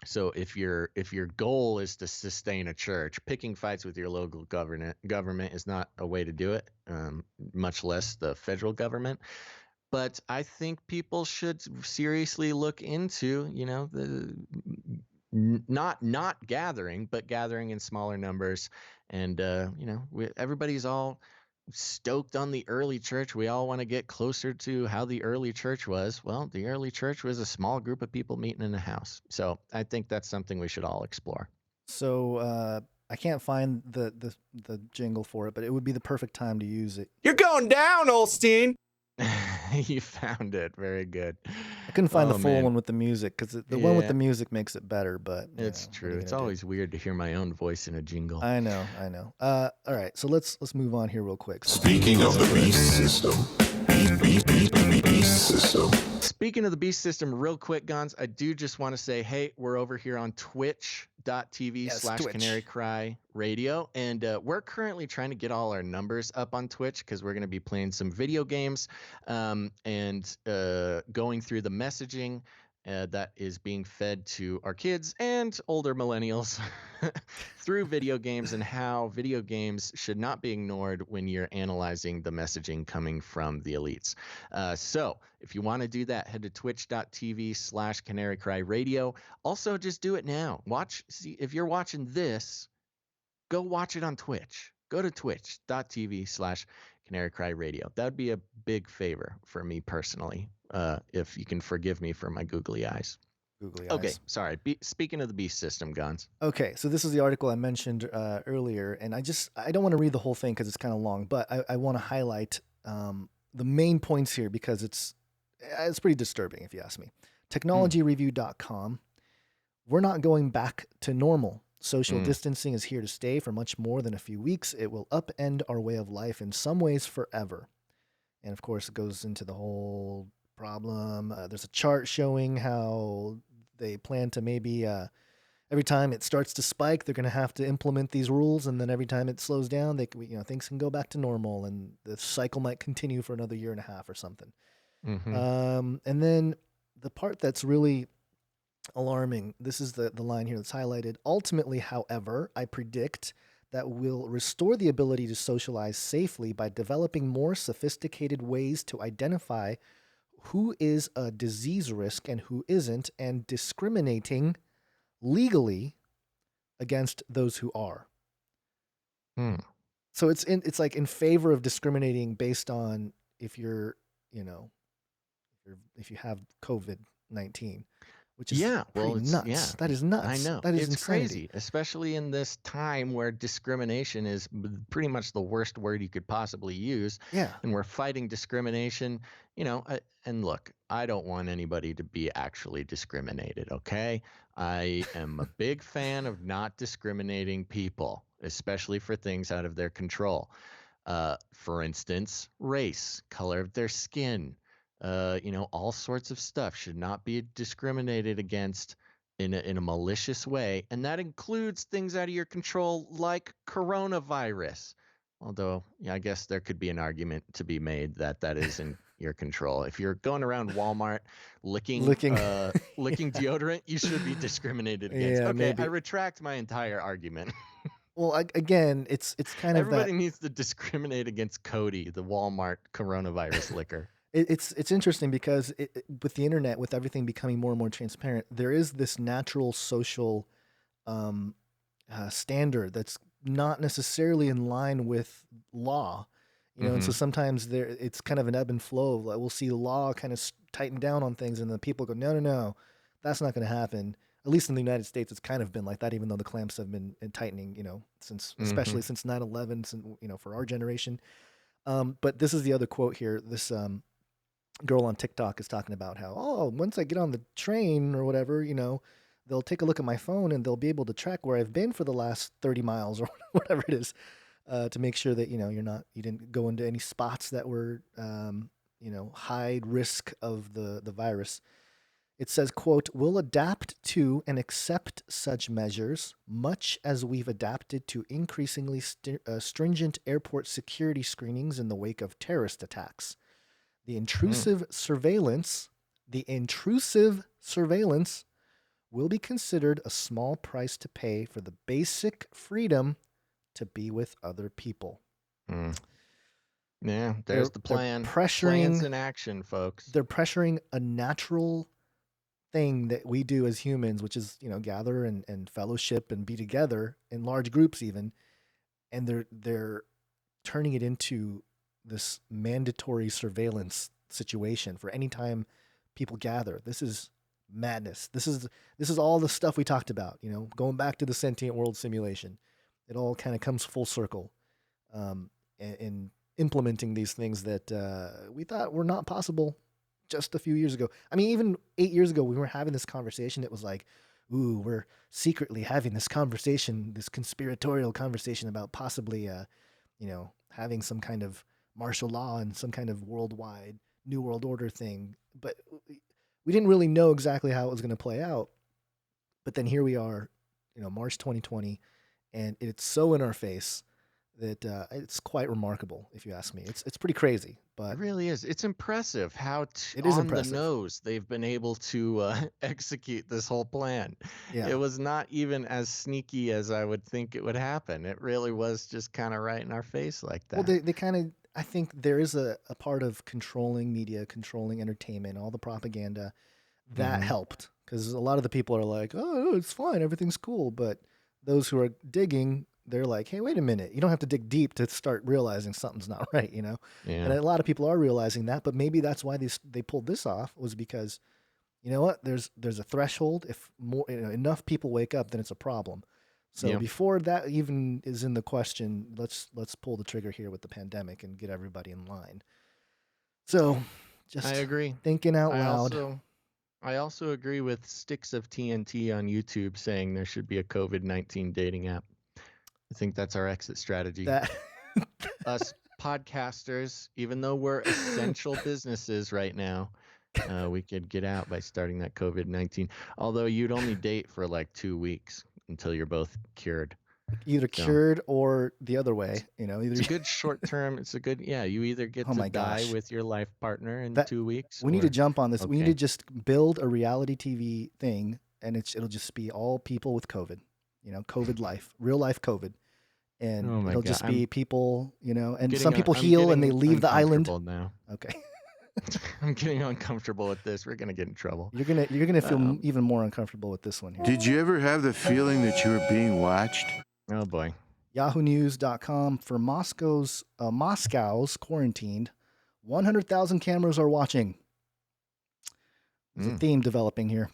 So if your goal is to sustain a church, picking fights with your local government is not a way to do it, much less the federal government. But I think people should seriously look into, not gathering, but gathering in smaller numbers. And, everybody's all stoked on the early church. We all want to get closer to how the early church was. Well, the early church was a small group of people meeting in a house. So I think that's something we should all explore. So I can't find the jingle for it, but it would be the perfect time to use it. You're going down, Olstein. You found it. Very good. I couldn't find the full one with the music because the one with the music makes it better. But it's true. It's always weird to hear my own voice in a jingle. I know. All right, so let's move on here real quick. Speaking of the beast system, beast system. Speaking of the beast system, real quick, Gonz, I do just want to say, hey, we're over here on twitch.tv/Canary Cry Radio. And we're currently trying to get all our numbers up on Twitch because we're going to be playing some video games and going through the messaging that is being fed to our kids and older millennials through video games, and how video games should not be ignored when you're analyzing the messaging coming from the elites. So if you want to do that, head to twitch.tv/Canary Cry Radio. Also, just do it now. See if you're watching this, go watch it on Twitch. Go to twitch.tv/Canary Cry Radio. That would be a big favor for me personally, if you can forgive me for my googly eyes. Okay, sorry. Speaking of the beast system, Gonz. Okay, so this is the article I mentioned earlier, and I don't want to read the whole thing because it's kind of long, but I want to highlight the main points here because it's pretty disturbing if you ask me. Technologyreview.com. We're not going back to normal. Social distancing is here to stay for much more than a few weeks. It will upend our way of life in some ways forever. And of course, it goes into the whole problem. There's a chart showing how they plan to maybe every time it starts to spike, they're going to have to implement these rules, and then every time it slows down, things can go back to normal, and the cycle might continue for another year and a half or something. And then the part that's really alarming, this is the line here that's highlighted. Ultimately, however, I predict that we'll restore the ability to socialize safely by developing more sophisticated ways to identify who is a disease risk and who isn't, and discriminating legally against those who are. So it's like in favor of discriminating based on if you're, if you have COVID-19. Which is pretty nuts. Yeah. That is nuts. I know. That is it's insanity. crazy, especially in this time where discrimination is pretty much the worst word you could possibly use. Yeah. And we're fighting discrimination, and look, I don't want anybody to be actually discriminated, okay? I am a big fan of not discriminating people, especially for things out of their control. For instance, race, color of their skin, all sorts of stuff should not be discriminated against in a malicious way. And that includes things out of your control like coronavirus. Although, I guess there could be an argument to be made that is in your control. If you're going around Walmart licking deodorant, you should be discriminated against. Yeah, okay, maybe. I retract my entire argument. Well, again, it's kind of everybody needs to discriminate against Cody, the Walmart coronavirus liquor. It's interesting because with the internet, with everything becoming more and more transparent, there is this natural social standard that's not necessarily in line with law, and so sometimes it's kind of an ebb and flow. We'll see the law kind of tighten down on things, and then people go, no, that's not going to happen. at least in the United States, it's kind of been like that, even though the clamps have been tightening, since, especially since 9/11, since, for our generation. But this is the other quote here. This girl on TikTok is talking about how, once I get on the train or whatever, they'll take a look at my phone and they'll be able to track where I've been for the last 30 miles or whatever it is, to make sure that, you didn't go into any spots that were, high risk of the virus. It says, quote, "We'll adapt to and accept such measures, much as we've adapted to increasingly stringent airport security screenings in the wake of terrorist attacks. The intrusive surveillance will be considered a small price to pay for the basic freedom to be with other people." Yeah, there's the plan. Plans in action, folks. They're pressuring a natural thing that we do as humans, which is, gather and fellowship and be together in large groups even, and they're turning it into this mandatory surveillance situation for any time people gather. This is madness. This is all the stuff we talked about, going back to the sentient world simulation. It all kind of comes full circle, in implementing these things that we thought were not possible just a few years ago. I mean, even 8 years ago, we were having this conversation. It was like, ooh, we're secretly having this conversation, this conspiratorial conversation about possibly, having some kind of martial law and some kind of worldwide New World Order thing. But we didn't really know exactly how it was going to play out. But then here we are, March 2020, and it's so in our face that it's quite remarkable, if you ask me. It's pretty crazy, but It really is. It's impressive how It is on impressive. the nose they've been able to execute this whole plan. Yeah. It was not even as sneaky as I would think it would happen. It really was just kind of right in our face like that. Well, they kind of, I think there is a part of controlling media, controlling entertainment, all the propaganda that helped, because a lot of the people are like, oh, it's fine, everything's cool. But those who are digging, they're like, hey, wait a minute. You don't have to dig deep to start realizing something's not right, Yeah. And a lot of people are realizing that, but maybe that's why they pulled this off, was because, you know what? There's a threshold. If more enough people wake up, then it's a problem. So Yeah. before that even is in the question, let's pull the trigger here with the pandemic and get everybody in line. So just I agree. thinking out loud. I also agree with Sticks of TNT on YouTube saying there should be a COVID-19 dating app. I think that's our exit strategy. That Us podcasters, even though we're essential businesses right now, we could get out by starting that COVID-19. Although you'd only date for like 2 weeks until you're both cured. either So, cured or the other way, It's either a good short term. It's a good, yeah, you either get Oh to my die gosh. with your life partner in That 2 weeks. we need to Or, jump on this. We need to okay. just build a reality TV thing, and it'll just be all people with COVID, COVID life, real life COVID. And Oh my it'll God. just be people, and Getting some people I'm heal and they getting leave the island. uncomfortable now. Okay. I'm getting uncomfortable with this. We're gonna get in trouble. You're gonna feel Um, even more uncomfortable with this one here. Did you ever have the feeling that you were being watched? Oh boy. YahooNews.com for Moscow's quarantined. 100,000 cameras are watching. There's a theme developing here.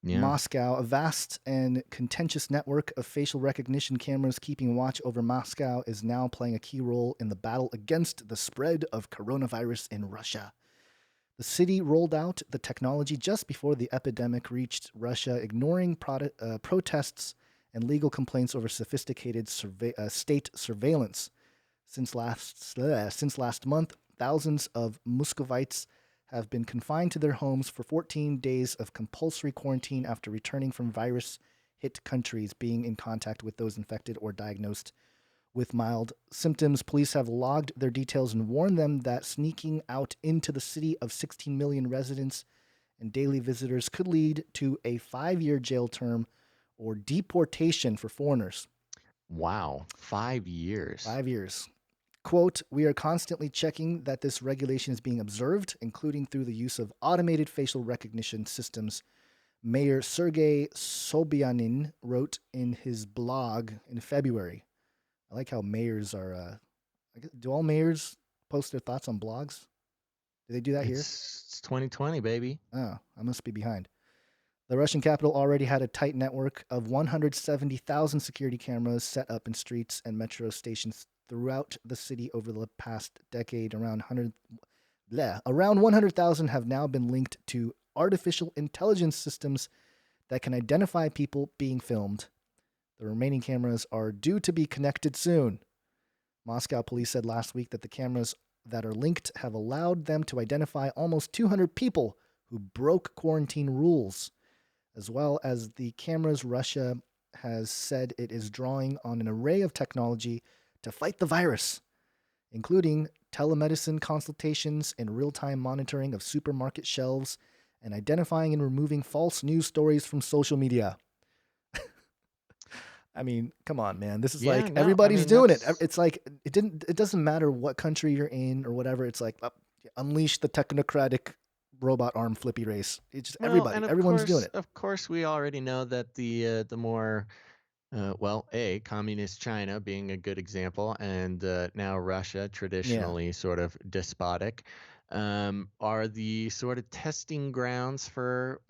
Yeah. Moscow, a vast and contentious network of facial recognition cameras keeping watch over Moscow, is now playing a key role in the battle against the spread of coronavirus in Russia. The city rolled out the technology just before the epidemic reached Russia, ignoring protests and legal complaints over sophisticated state surveillance. Since last month, thousands of Muscovites have been confined to their homes for 14 days of compulsory quarantine after returning from virus-hit countries, being in contact with those infected or diagnosed with mild symptoms. Police have logged their details and warned them that sneaking out into the city of 16 million residents and daily visitors could lead to a 5-year jail term or deportation for foreigners. Wow. 5 years. 5 years. Quote, we are constantly checking that this regulation is being observed, including through the use of automated facial recognition systems. Mayor Sergei Sobyanin wrote in his blog in February. I like how mayors are, do all mayors post their thoughts on blogs? Do they do that here? It's 2020, baby. Oh, I must be behind. The Russian capital already had a tight network of 170,000 security cameras set up in streets and metro stations throughout the city over the past decade. Around 100,000 have now been linked to artificial intelligence systems that can identify people being filmed. The remaining cameras are due to be connected soon. Moscow police said last week that the cameras that are linked have allowed them to identify almost 200 people who broke quarantine rules. As well as the cameras, Russia has said it is drawing on an array of technology to fight the virus, including telemedicine consultations and real-time monitoring of supermarket shelves and identifying and removing false news stories from social media. I mean, come on, man. This is everybody's doing it. It's like it doesn't matter what country you're in or whatever. It's like unleash the technocratic robot arm flippy race. It's just everyone's doing it. Of course, we already know that the more communist China being a good example, and now Russia, traditionally sort of despotic, are the sort of testing grounds for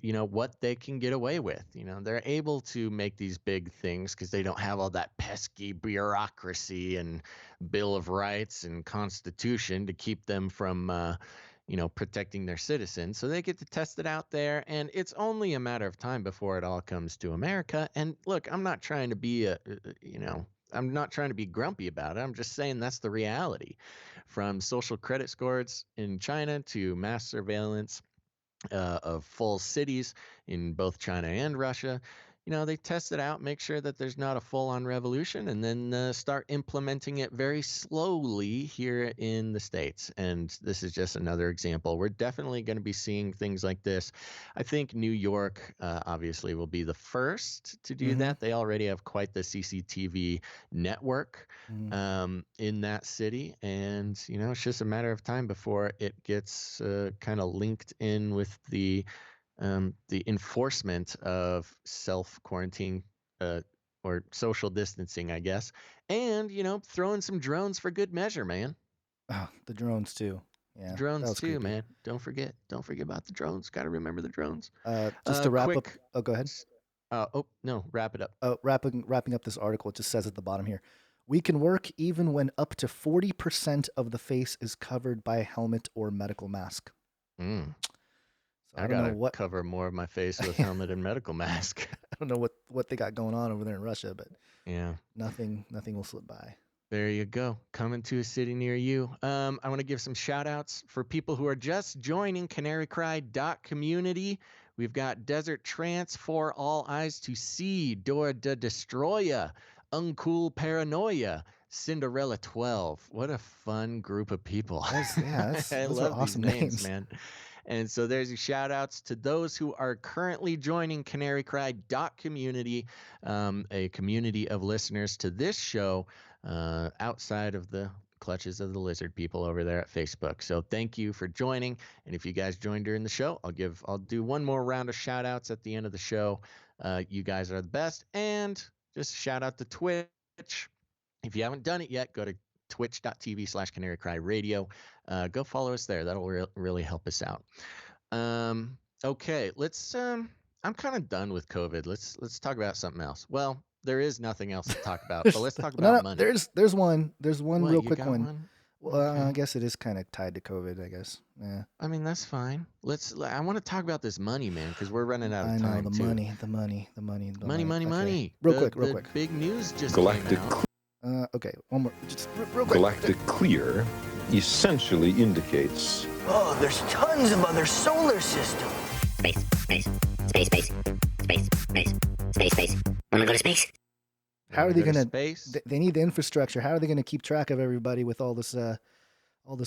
what they can get away with. They're able to make these big things because they don't have all that pesky bureaucracy and Bill of Rights and Constitution to keep them from protecting their citizens. So they get to test it out there, and it's only a matter of time before it all comes to America. And look, I'm not trying to be I'm not trying to be grumpy about it. I'm just saying that's the reality. From social credit scores in China to mass surveillance of full cities in both China and Russia. They test it out, make sure that there's not a full-on revolution, and then start implementing it very slowly here in the States. And this is just another example. We're definitely going to be seeing things like this. I think New York, obviously, will be the first to do that. They already have quite the CCTV network in that city. And, it's just a matter of time before it gets kind of linked in with the enforcement of self-quarantine or social distancing, I guess, and throwing some drones for good measure, man. Oh, the drones too. Yeah, drones too, creepy. Man. Don't forget about the drones. Got to remember the drones. Just to wrap up. Oh, go ahead. Wrap it up. Wrapping up this article, it just says at the bottom here, we can work even when up to 40% of the face is covered by a helmet or medical mask. I gotta cover more of my face with helmet and medical mask. I don't know what they got going on over there in Russia, but yeah, nothing will slip by. There you go. Coming to a city near you. I want to give some shout outs for people who are just joining CanaryCry.community. We've got Desert Trance, For All Eyes to See, Dora the Destroyer, Uncool Paranoia, Cinderella 12. What a fun group of people. I love awesome these names, man. And so there's your shout outs to those who are currently joining CanaryCry.community, a community of listeners to this show outside of the clutches of the lizard people over there at Facebook. So thank you for joining. And if you guys joined during the show, I'll do one more round of shout outs at the end of the show. You guys are the best. And just shout out to Twitch. If you haven't done it yet, go to twitch.tv/CanaryCryRadio. Go follow us there. That'll really help us out. Okay, let's I'm kind of done with COVID. Let's talk about something else. Well, there is nothing else to talk about, but let's talk about money. There's one real quick one. Well, Okay. I guess it is kind of tied to COVID, I guess. Yeah. I mean, that's fine. I want to talk about this money, man, because we're running out of time. I know, the money. Money. Real quick. Big news just Galactic came out. Okay, one more. Just real quick. Galactic clear essentially indicates Oh, there's tons of other solar systems. Space. Wanna go to space? How are they going to space? They need the infrastructure. How are they going to keep track of everybody with all this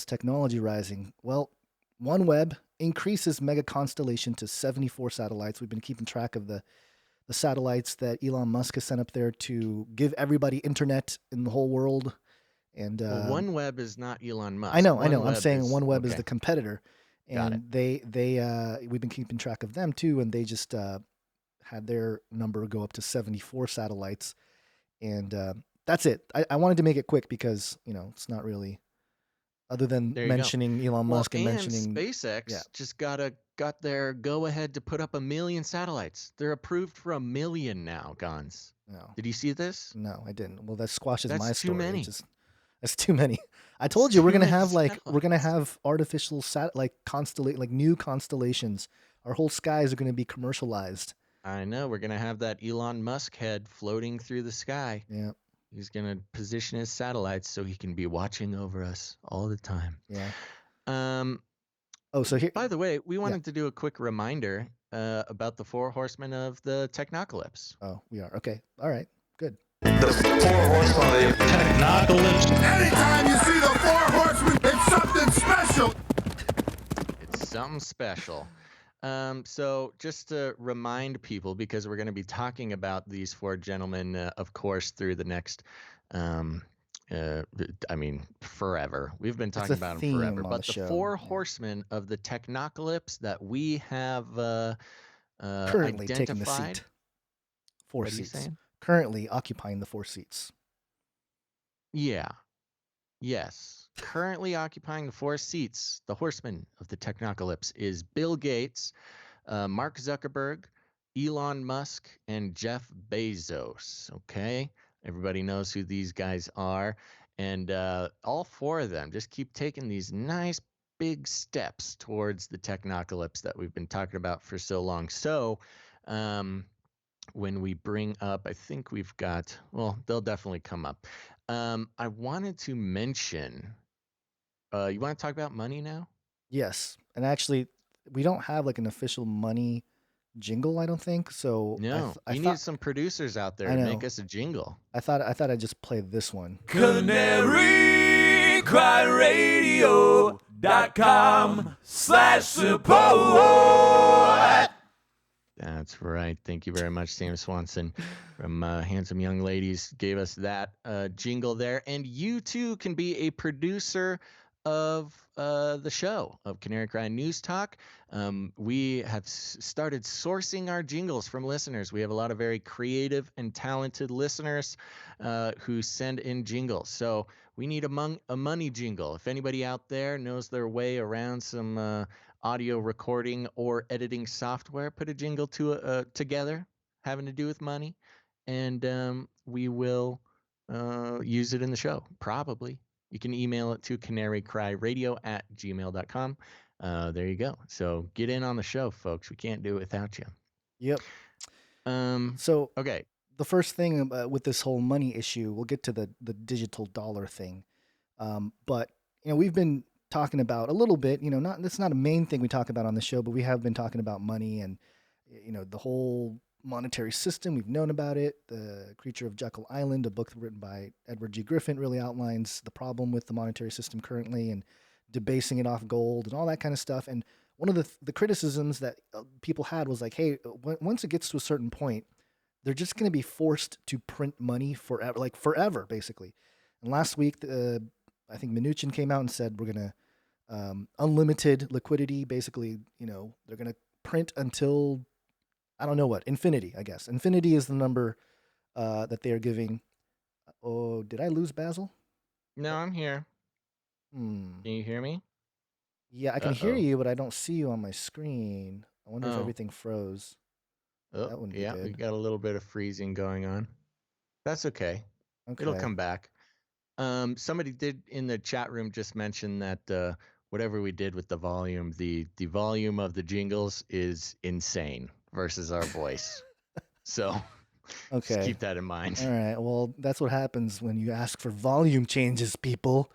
technology rising? Well, OneWeb increases mega constellation to 74 satellites. We've been keeping track of the satellites that Elon Musk has sent up there to give everybody internet in the whole world. And OneWeb is not Elon Musk. I know. I'm OneWeb saying OneWeb is the competitor, Got and they we've been keeping track of them too, and they just had their number go up to 74 satellites, and that's it. I wanted to make it quick because it's not really, other than mentioning Elon Musk and mentioning SpaceX just got a got their go-ahead to put up 1 million satellites. They're approved for 1 million now, Gonz. No. Did you see this? No, I didn't. Well, that squashes That's my too story. many. That's too many. I told It's you we're too gonna many have satellites. artificial new constellations. Our whole skies are gonna be commercialized. I know. We're going to have that Elon Musk head floating through the sky. Yeah. He's going to position his satellites so he can be watching over us all the time. Yeah. Um, so here. By the way, we wanted to do a quick reminder about the 4 horsemen of the Technocalypse. Oh, we are. Okay. All right. Good. The 4 horsemen of the Technocalypse. Anytime you see the 4 horsemen, it's something special. It's something special. So just to remind people, because we're going to be talking about these 4 gentlemen, of course, through the next, forever. We've been talking about them forever. But the 4 horsemen of the Technocalypse that we have currently identified. taking the seat. 4 what seats. Are you saying? Currently occupying the 4 seats. Yeah. Yes. Currently occupying the 4 seats, the horsemen of the Technocalypse is Bill Gates, Mark Zuckerberg, Elon Musk, and Jeff Bezos. Okay? Everybody knows who these guys are. And all 4 of them just keep taking these nice big steps towards the Technocalypse that we've been talking about for so long. So when we bring up, I think we've got, well, they'll definitely come up. I wanted to mention, you want to talk about money now? Yes. And actually, we don't have like an official money jingle, I don't think. So no, you need some producers out there to make us a jingle. I thought I'd just play this one. CanaryCryRadio.com/support. That's right. Thank you very much, Sam Swanson from Handsome Young Ladies gave us that jingle there. And you too can be a producer of the show of Canary Cry News Talk. We have started sourcing our jingles from listeners. We have a lot of very creative and talented listeners who send in jingles. So we need a money jingle. If anybody out there knows their way around some audio recording or editing software, put a jingle together having to do with money, and we will use it in the show, probably. You can email it to canarycryradio@gmail.com. There you go. So get in on the show, folks. We can't do it without you. Yep. So okay. The first thing with this whole money issue, we'll get to the digital dollar thing. But we've been talking about a little bit, that's not a main thing we talk about on the show, but we have been talking about money and, the whole monetary system. We've known about it. The Creature of Jekyll Island, a book written by Edward G. Griffin, really outlines the problem with the monetary system currently and debasing it off gold and all that kind of stuff. And one of the criticisms that people had was like, hey, once it gets to a certain point, they're just going to be forced to print money forever, basically. And last week, I think Mnuchin came out and said we're going to unlimited liquidity. Basically, they're going to print until, I don't know what, infinity, I guess. Infinity is the number that they are giving. Oh, did I lose Basil? No, I'm here. Can you hear me? Yeah, I can hear you, but I don't see you on my screen. I wonder if everything froze. Oh, that wouldn't be yeah, good. We got a little bit of freezing going on. That's okay. It'll come back. Somebody did in the chat room just mention that whatever we did with the volume, the volume of the jingles is insane versus our voice. So just keep that in mind. All right. Well, that's what happens when you ask for volume changes, people.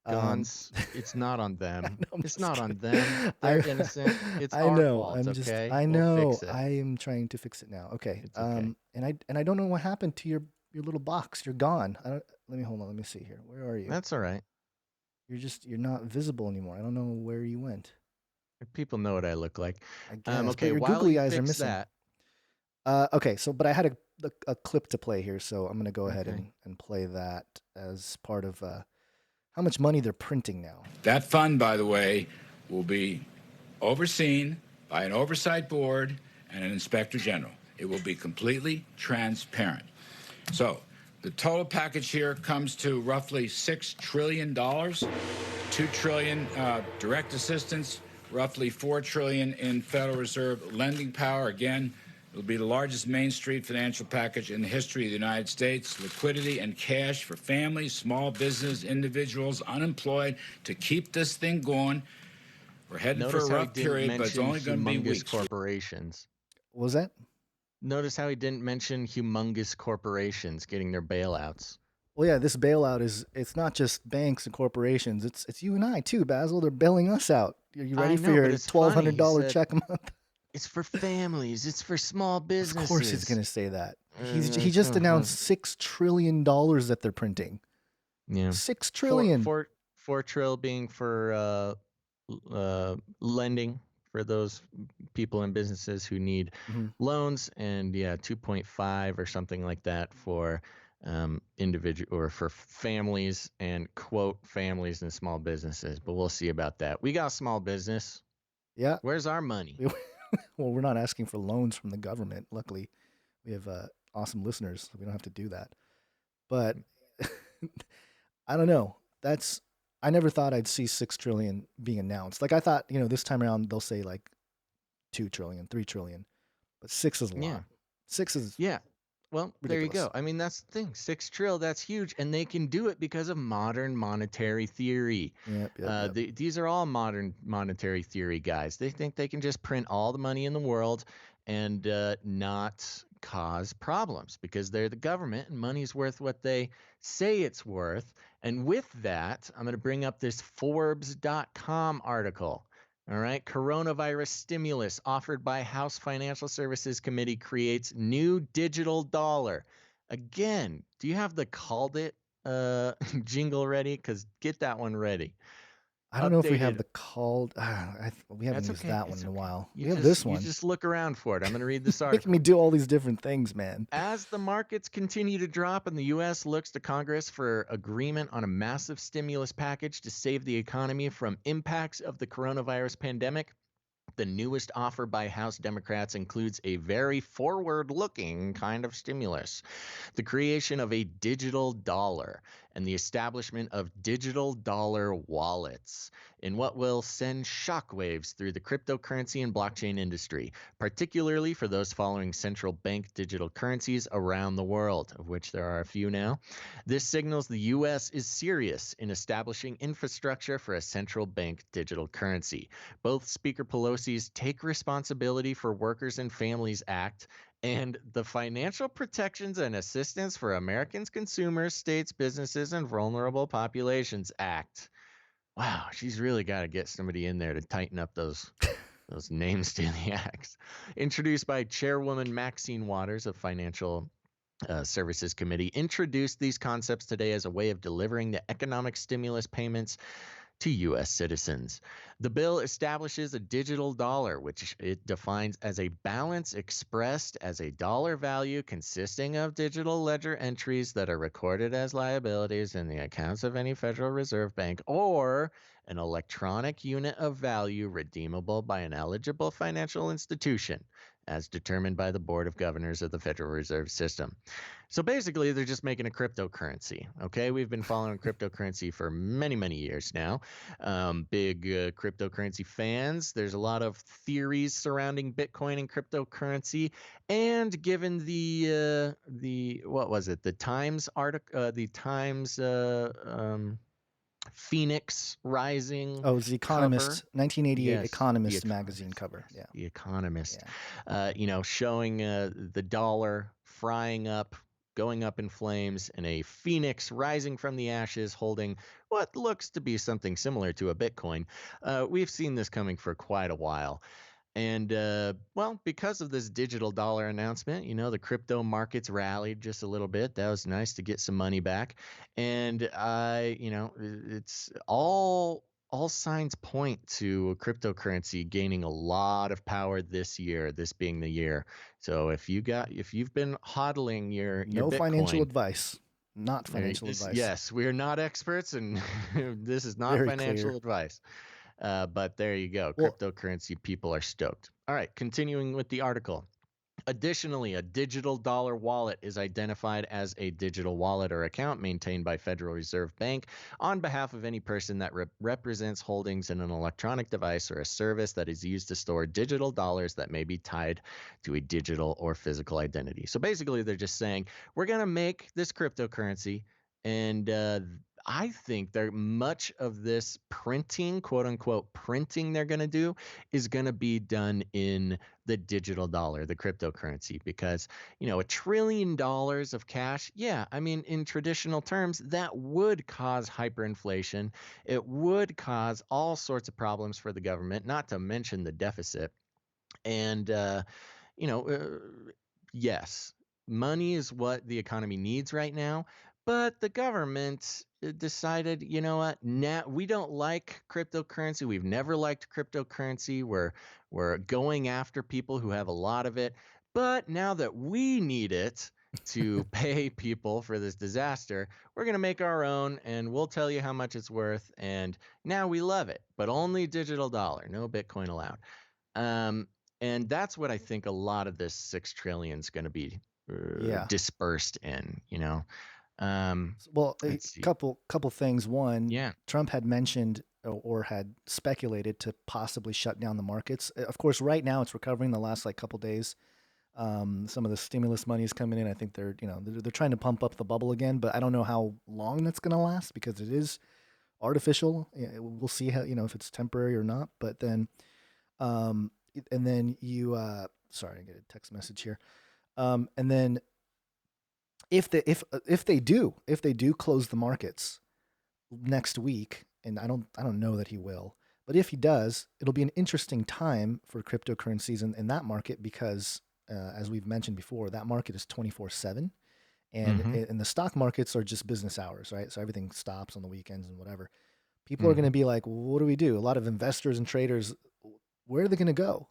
Gonz, it's not on them. It's not on them. They're innocent. It's our fault. Okay. I know. We'll fix it. I am trying to fix it now. Okay. It's okay. And I don't know what happened to your little box. You're gone. Let me hold on. Let me see here. Where are you? That's all right. You're not visible anymore. I don't know where you went. People know what I look like. I guess, okay. your While googly you eyes fix are missing. that. Okay. So, but I had a clip to play here, so I'm gonna go ahead and play that as part of how much money they're printing now. That fund, by the way, will be overseen by an oversight board and an inspector general. It will be completely transparent. So the total package here comes to roughly $6 trillion, $2 trillion direct assistance, roughly $4 trillion in Federal Reserve lending power. Again, it will be the largest Main Street financial package in the history of the United States. Liquidity and cash for families, small business, individuals, unemployed, to keep this thing going. We're heading for a rough period, but it's only going to be weeks. Corporations. What was that? Notice how he didn't mention humongous corporations getting their bailouts. Well, yeah, this bailout it's not just banks and corporations. It's you and I too, Basil. They're bailing us out. Are you ready for your $1,200 check a month? It's for families. It's for small businesses. Of course he's going to say that. He just announced $6 trillion that they're printing. Yeah. $6 trillion. Four trill being for lending for those people and businesses who need loans, and 2.5 or something like that for individual or for families and quote families and small businesses. But we'll see about that. We got small business. Yeah. Where's our money? Well, we're not asking for loans from the government. Luckily, we have awesome listeners, so we don't have to do that. But I don't know. I never thought I'd see $6 trillion being announced. Like I thought, this time around they'll say like $2 trillion, $3 trillion, but 6 is a lot. 6 is Well, ridiculous. There you go. I mean, that's the thing. $6 trillion, that's huge. And they can do it because of modern monetary theory. Yep. These are all modern monetary theory guys. They think they can just print all the money in the world and not cause problems because they're the government and money's worth what they say it's worth. And with that, I'm going to bring up this Forbes.com article. All right. Coronavirus stimulus offered by House Financial Services Committee creates new digital dollar. Again, do you have the called it jingle ready? Because get that one ready. I don't know if we have the called. We haven't used that one in a while. We have this one. You just look around for it. I'm going to read this article. Making me do all these different things, man. As the markets continue to drop and the U.S. looks to Congress for agreement on a massive stimulus package to save the economy from impacts of the coronavirus pandemic, the newest offer by House Democrats includes a very forward-looking kind of stimulus, the creation of a digital dollar and the establishment of digital dollar wallets in what will send shockwaves through the cryptocurrency and blockchain industry, particularly for those following central bank digital currencies around the world, of which there are a few now. This signals the U.S. is serious in establishing infrastructure for a central bank digital currency. Both Speaker Pelosi's Take Responsibility for Workers and Families Act and the Financial Protections and Assistance for Americans, Consumers, States, Businesses, and Vulnerable Populations Act. Wow, she's really got to get somebody in there to tighten up those names to the acts. Introduced by Chairwoman Maxine Waters of Financial Services Committee, introduced these concepts today as a way of delivering the economic stimulus payments to U.S. citizens. The bill establishes a digital dollar, which it defines as a balance expressed as a dollar value consisting of digital ledger entries that are recorded as liabilities in the accounts of any Federal Reserve Bank, or an electronic unit of value redeemable by an eligible financial institution, as determined by the Board of Governors of the Federal Reserve System. So basically, they're just making a cryptocurrency, okay? We've been following cryptocurrency for many, many years now. Big cryptocurrency fans. There's a lot of theories surrounding Bitcoin and cryptocurrency. And given the what was it? The Times article, the Times Phoenix Rising. Oh, it was The Economist, cover. 1988 Yes, Economist The magazine cover. Yeah. The Economist, showing the dollar frying up, going up in flames, and a phoenix rising from the ashes holding what looks to be something similar to a Bitcoin. We've seen this coming for quite a while. And, because of this digital dollar announcement, the crypto markets rallied just a little bit. That was nice to get some money back. And, it's all signs point to cryptocurrency gaining a lot of power this year, this being the year. So if you've been hodling your No Bitcoin, financial advice. Not financial advice. Yes, we are not experts, and this is not Very financial clear. advice. But there you go. Well- Cryptocurrency people are stoked. All right, continuing with the article. Additionally, a digital dollar wallet is identified as a digital wallet or account maintained by Federal Reserve Bank on behalf of any person that represents holdings in an electronic device or a service that is used to store digital dollars that may be tied to a digital or physical identity. So basically, they're just saying, we're going to make this cryptocurrency, and I think much of this printing, quote unquote, printing they're going to do is going to be done in the digital dollar, the cryptocurrency, because, $1 trillion of cash. Yeah. I mean, in traditional terms, that would cause hyperinflation. It would cause all sorts of problems for the government, not to mention the deficit. And, yes, money is what the economy needs right now. But the government decided, you know what? Now we don't like cryptocurrency. We've never liked cryptocurrency. We're going after people who have a lot of it. But now that we need it to pay people for this disaster, we're going to make our own, and we'll tell you how much it's worth. And now we love it, but only digital dollar, no Bitcoin allowed. And that's what I think a lot of this 6 trillion is going to be dispersed in, Well, a couple things. One, Trump had mentioned or had speculated to possibly shut down the markets. Of course, right now it's recovering. The last couple days, some of the stimulus money is coming in. I think they're trying to pump up the bubble again, but I don't know how long that's going to last because it is artificial. We'll see how if it's temporary or not. But then, and then you sorry, I get a text message here, and then. If they do close the markets next week, and I don't know that he will, but if he does, it'll be an interesting time for cryptocurrencies in that market because, as we've mentioned before, that market is 24/7, and the stock markets are just business hours, right? So everything stops on the weekends and whatever. People are going to be like, well, what do we do? A lot of investors and traders, where are they going to go?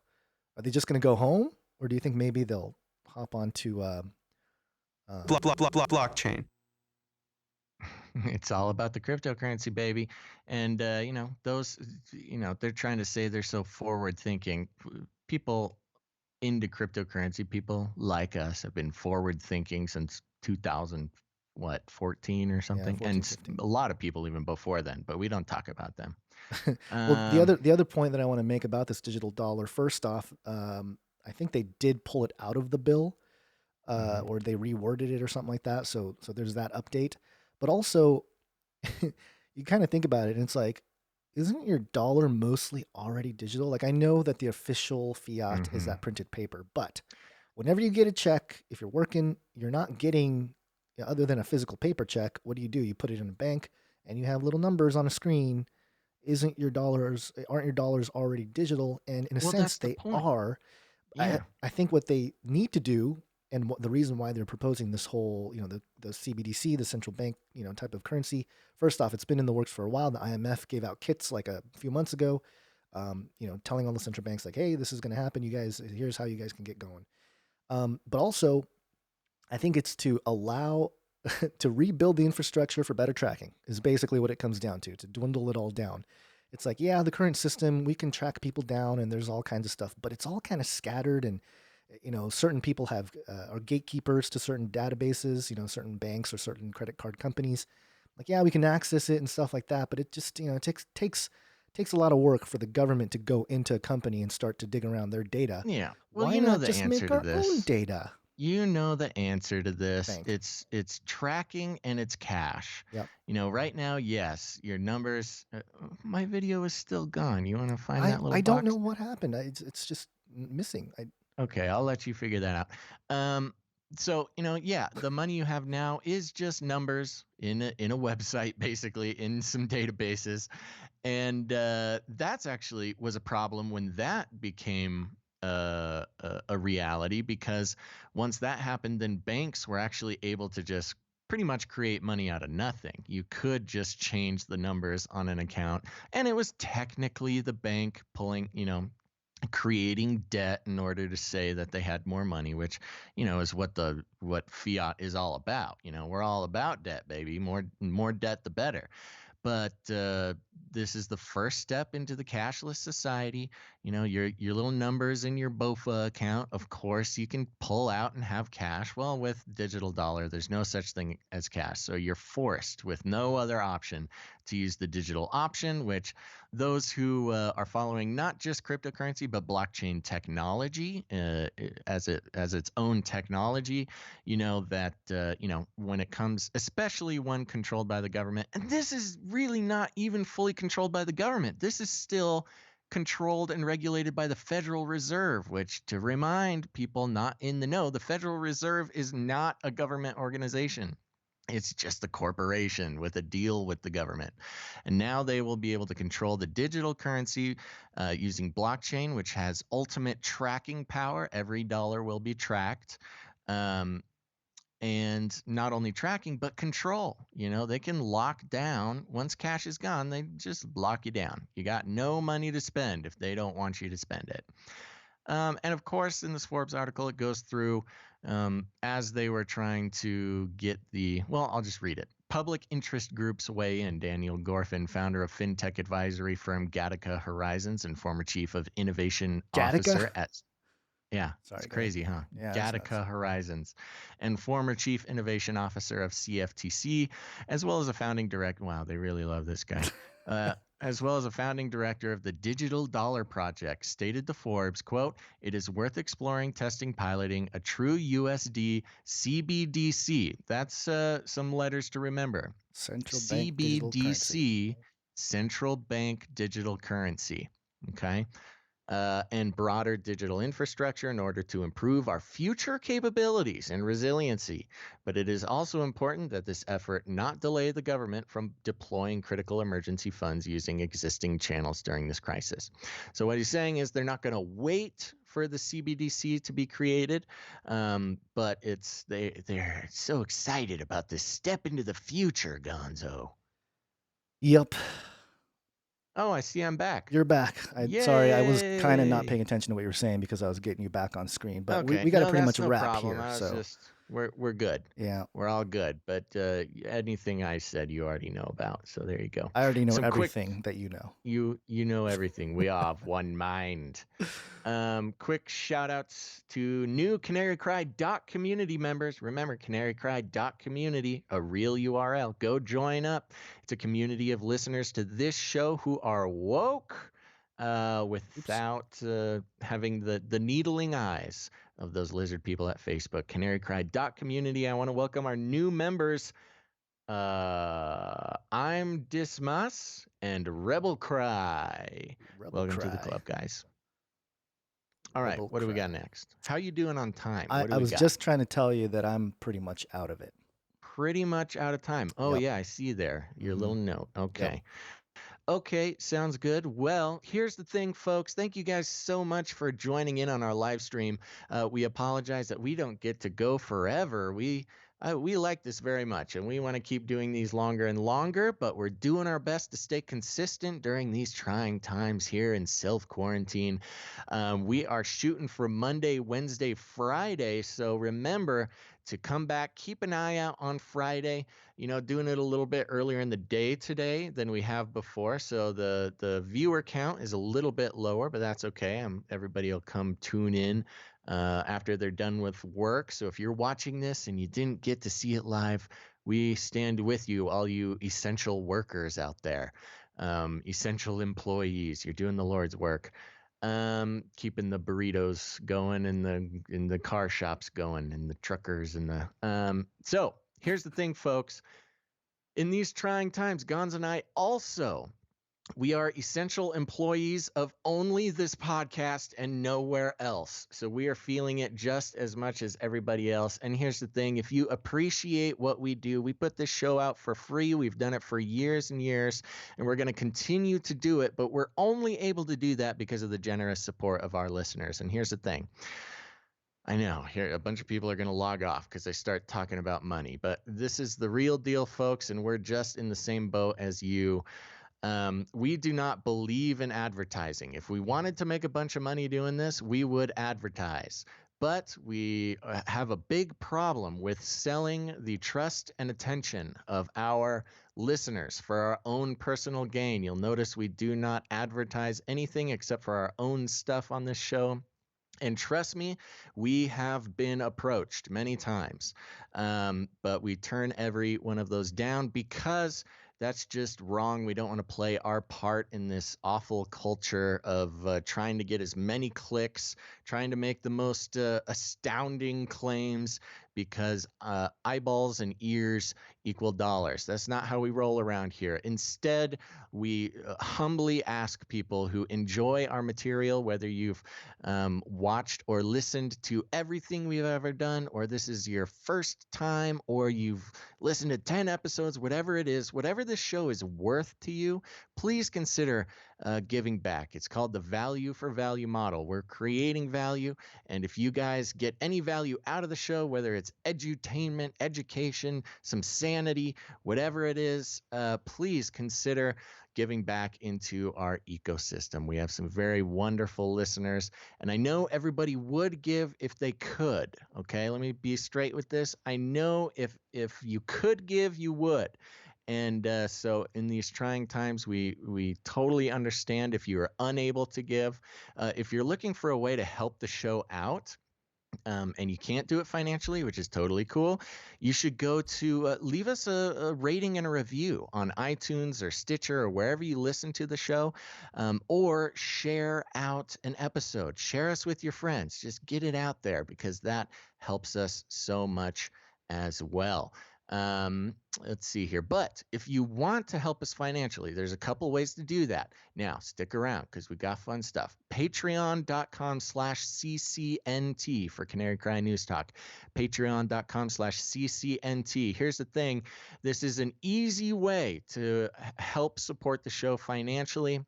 Are they just going to go home, or do you think maybe they'll hop onto blockchain? It's all about the cryptocurrency, baby. And, those, they're trying to say they're so forward thinking. People into cryptocurrency, people like us have been forward thinking since 2014 or something. 14, and 15. A lot of people even before then, but we don't talk about them. Well, the other point that I want to make about this digital dollar, first off, I think they did pull it out of the bill. Or they reworded it or something like that. So there's that update. But also, you kind of think about it, and it's like, isn't your dollar mostly already digital? Like, I know that the official fiat is that printed paper, but whenever you get a check, if you're working, you're not getting, other than a physical paper check, what do? You put it in a bank, and you have little numbers on a screen. Aren't your dollars already digital? And in a sense, they are. Yeah. I think what they need to do, and the reason why they're proposing this whole, the CBDC, the central bank, type of currency. First off, it's been in the works for a while. The IMF gave out kits like a few months ago, telling all the central banks like, hey, this is going to happen. You guys, here's how you guys can get going. But also, I think it's to allow to rebuild the infrastructure for better tracking is basically what it comes down to dwindle it all down. It's like, yeah, the current system, we can track people down and there's all kinds of stuff, but it's all kind of scattered and certain people are gatekeepers to certain databases, certain banks or certain credit card companies. Like, yeah, we can access it and stuff like that, but it just, it takes a lot of work for the government to go into a company and start to dig around their data. Yeah. Well, why not just make our own data? You know the answer to this. Thanks. It's tracking and it's cash. Yep. Right now, yes, your numbers. My video is still gone. You want to find that little I don't box? know what happened. It's just missing. Okay, I'll let you figure that out. So, the money you have now is just numbers in a website, basically in some databases. And that's actually was a problem when that became a reality, because once that happened, then banks were actually able to just pretty much create money out of nothing. You could just change the numbers on an account, and it was technically the bank pulling, creating debt in order to say that they had more money, which, is what fiat is all about. We're all about debt, baby. More debt, the better. But this is the first step into the cashless society. You know, your little numbers in your BOFA account, of course, you can pull out and have cash. Well, with digital dollar, there's no such thing as cash. So you're forced with no other option to use the digital option, which those who are following not just cryptocurrency, but blockchain technology as its own technology, you know, that, when it comes, especially when controlled by the government, and this is really not even fully controlled by the government. This is still controlled and regulated by the Federal Reserve, which, to remind people not in the know, the Federal Reserve is not a government organization. It's just a corporation with a deal with the government. And now they will be able to control the digital currency using blockchain, which has ultimate tracking power. Every dollar will be tracked. And not only tracking, but control. You know, they can lock down. Once cash is gone, they just lock you down. You got no money to spend if they don't want you to spend it. And of course, in this Forbes article, it goes through as they were trying to get I'll just read it. Public interest groups weigh in. Daniel Gorfin, founder of fintech advisory firm Gattaca Horizons and former chief of innovation officer at... Yeah, it's crazy, huh? Yeah, Gattaca Horizons, and former chief innovation officer of CFTC, as well as a founding director. Wow, they really love this guy. As well as a founding director of the Digital Dollar Project, stated to Forbes, quote, "It is worth exploring, testing, piloting a true USD CBDC." That's some letters to remember. Central bank digital CBDC, central bank digital currency. Okay. And broader digital infrastructure in order to improve our future capabilities and resiliency. But it is also important that this effort not delay the government from deploying critical emergency funds using existing channels during this crisis. So what he's saying is they're not going to wait for the CBDC to be created, but they're so excited about this step into the future, Gonzo. Yep. Oh, I see I'm back. You're back. Sorry, I was kind of not paying attention to what you were saying because I was getting you back on screen. But okay. we got to pretty that's much no wrap problem. here. So we're good. Yeah, we're all good. But anything I said, you already know about. So there you go. I already know everything that you know. You know everything. We all have one mind. Quick shout outs to new Canary Cry community members. Remember, Canary Cry community, a real URL. Go join up. It's a community of listeners to this show who are woke without having the needling eyes of those lizard people at Facebook. Canary Cry community. I want to welcome our new members. I'm Dismas and Rebel Cry. Welcome to the club, guys. All right, what do we got next? How you doing on time? I was just trying to tell you that I'm pretty much out of it. Pretty much out of time. Oh, yeah, I see there. Your little note. Okay. Yep. Okay, sounds good. Well, here's the thing, folks. Thank you guys so much for joining in on our live stream. We apologize that we don't get to go forever. We like this very much, and we want to keep doing these longer and longer, but we're doing our best to stay consistent during these trying times here in self-quarantine. We are shooting for Monday, Wednesday, Friday, so remember to come back. Keep an eye out on Friday, doing it a little bit earlier in the day today than we have before, so the viewer count is a little bit lower, but that's okay. Everybody will come tune in after they're done with work. So if you're watching this and you didn't get to see it live, we stand with you, all you essential workers out there, essential employees. You're doing the Lord's work, keeping the burritos going and the car shops going and the truckers and the so here's the thing, folks. In these trying times, Gonz and I also, we are essential employees of only this podcast and nowhere else. So we are feeling it just as much as everybody else. And here's the thing. If you appreciate what we do, we put this show out for free. We've done it for years and years, and we're going to continue to do it. But we're only able to do that because of the generous support of our listeners. And here's the thing. I know here a bunch of people are going to log off because they start talking about money. But this is the real deal, folks, and we're just in the same boat as you. We do not believe in advertising. If we wanted to make a bunch of money doing this, we would advertise. But we have a big problem with selling the trust and attention of our listeners for our own personal gain. You'll notice we do not advertise anything except for our own stuff on this show. And trust me, we have been approached many times, but we turn every one of those down because that's just wrong. We don't want to play our part in this awful culture of trying to get as many clicks, trying to make the most astounding claims, because eyeballs and ears equal dollars. That's not how we roll around here. Instead, we humbly ask people who enjoy our material, whether you've watched or listened to everything we've ever done, or this is your first time, or you've listened to 10 episodes, whatever it is, whatever this show is worth to you, please consider giving back. It's called the value for value model. We're creating value, and if you guys get any value out of the show, whether it's edutainment, education, some sanity, whatever it is, please consider giving back into our ecosystem. We have some very wonderful listeners, and I know everybody would give if they could. Okay, let me be straight with this. I know if you could give, you would. And so in these trying times, we totally understand if you are unable to give. If you're looking for a way to help the show out, and you can't do it financially, which is totally cool, you should go to leave us a rating and a review on iTunes or Stitcher or wherever you listen to the show, or share out an episode. Share us with your friends. Just get it out there, because that helps us so much as well. Let's see here. But if you want to help us financially, there's a couple ways to do that. Now, stick around because we got fun stuff. Patreon.com/CCNT for Canary Cry News Talk. Patreon.com/CCNT. Here's the thing. This is an easy way to help support the show financially.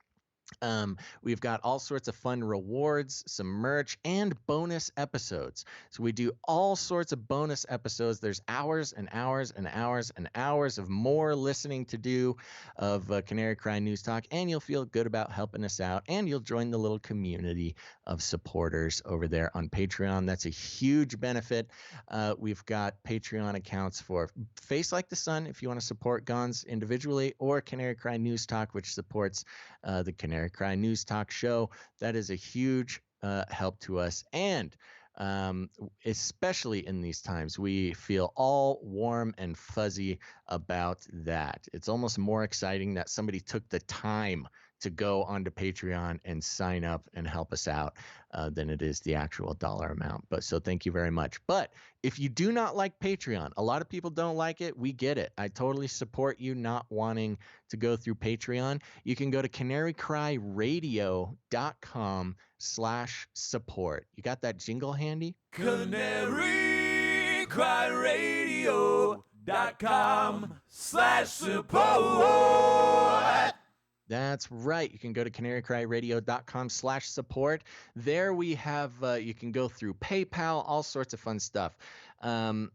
We've got all sorts of fun rewards, some merch, and bonus episodes. So we do all sorts of bonus episodes. There's hours and hours and hours and hours of more listening to do of Canary Cry News Talk, and you'll feel good about helping us out, and you'll join the little community of supporters over there on Patreon. That's a huge benefit. We've got Patreon accounts for Face Like the Sun if you want to support Gonz individually, or Canary Cry News Talk, which supports the Canary Cry News Talk show. That is a huge help to us, and especially in these times, we feel all warm and fuzzy about that. It's almost more exciting that somebody took the time to go onto Patreon and sign up and help us out than it is the actual dollar amount. But so thank you very much. But if you do not like Patreon, a lot of people don't like it. We get it. I totally support you not wanting to go through Patreon. You can go to canarycryradio.com/support. You got that jingle handy? canarycryradio.com/support. That's right. You can go to canarycryradio.com/support. There we have, you can go through PayPal, all sorts of fun stuff. And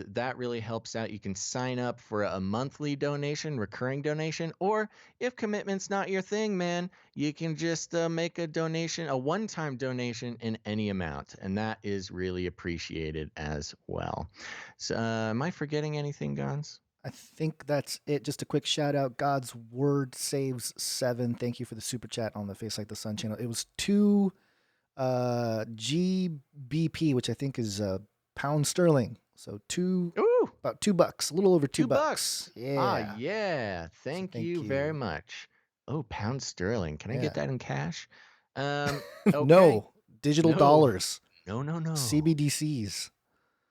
that really helps out. You can sign up for a monthly donation, recurring donation, or if commitment's not your thing, man, you can just make a donation, a one-time donation in any amount. And that is really appreciated as well. So am I forgetting anything, Gonz? I think that's it. Just a quick shout out. God's Word Saves 7. Thank you for the super chat on the Face Like the Sun channel. It was 2 GBP, which I think is pound sterling. So about $2, a little over $2. Yeah. Yeah. Thank you very much. Oh, pound sterling. Can I get that in cash? Okay. No, digital dollars. No. CBDCs.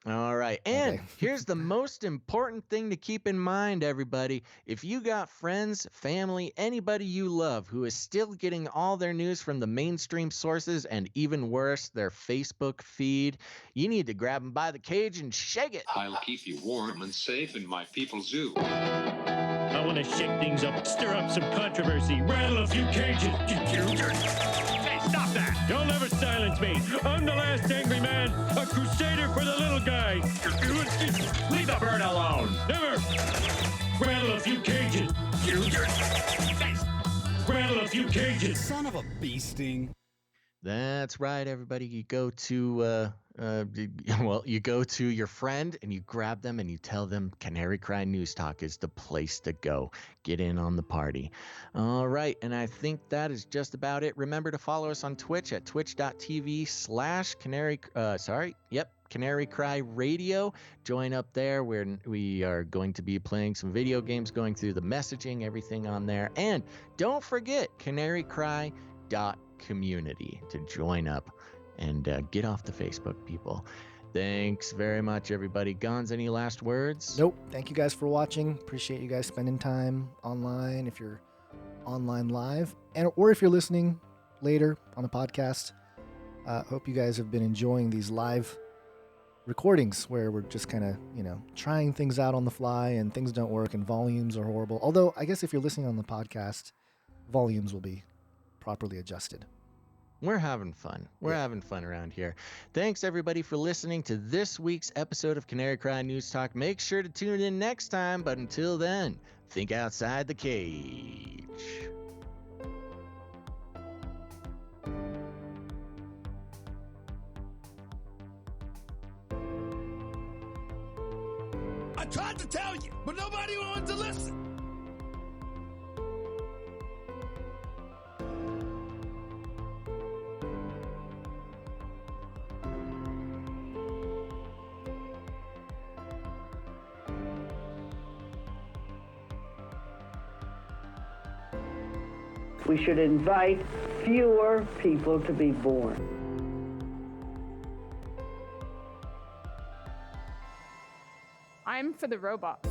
All right. And here's the most important thing to keep in mind, everybody. If you got friends, family, anybody you love who is still getting all their news from the mainstream sources, and even worse, their Facebook feed, you need to grab them by the cage and shake it. I'll keep you warm and safe in my people's zoo. I want to shake things up, stir up some controversy, rattle a few cages. Hey, stop that! You'll never silence me. I'm the last angry man, a crusader for the little guy. Leave the bird alone. Never. Rattle a few cages. Rattle a few cages. Son of a bee sting. That's right, everybody. You go to Well, you go to your friend and you grab them and you tell them Canary Cry News Talk is the place to go. Get in on the party. All right, and I think that is just about it. Remember to follow us on Twitch at twitch.tv/Canary Cry Radio. Join up there where we are going to be playing some video games, going through the messaging, everything on there. And don't forget canarycry.community to join up and get off the Facebook, people. Thanks very much, everybody. Gonz, any last words? Nope. Thank you guys for watching. Appreciate you guys spending time online if you're online live, or if you're listening later on a podcast. Hope you guys have been enjoying these live recordings where we're just kind of, trying things out on the fly and things don't work and volumes are horrible. Although I guess if you're listening on the podcast, volumes will be properly adjusted. We're having fun. We're having fun around here. Thanks, everybody, for listening to this week's episode of Canary Cry News Talk. Make sure to tune in next time, but until then, think outside the cage. I tried to tell you, but nobody wanted to listen. We should invite fewer people to be born. I'm for the robots.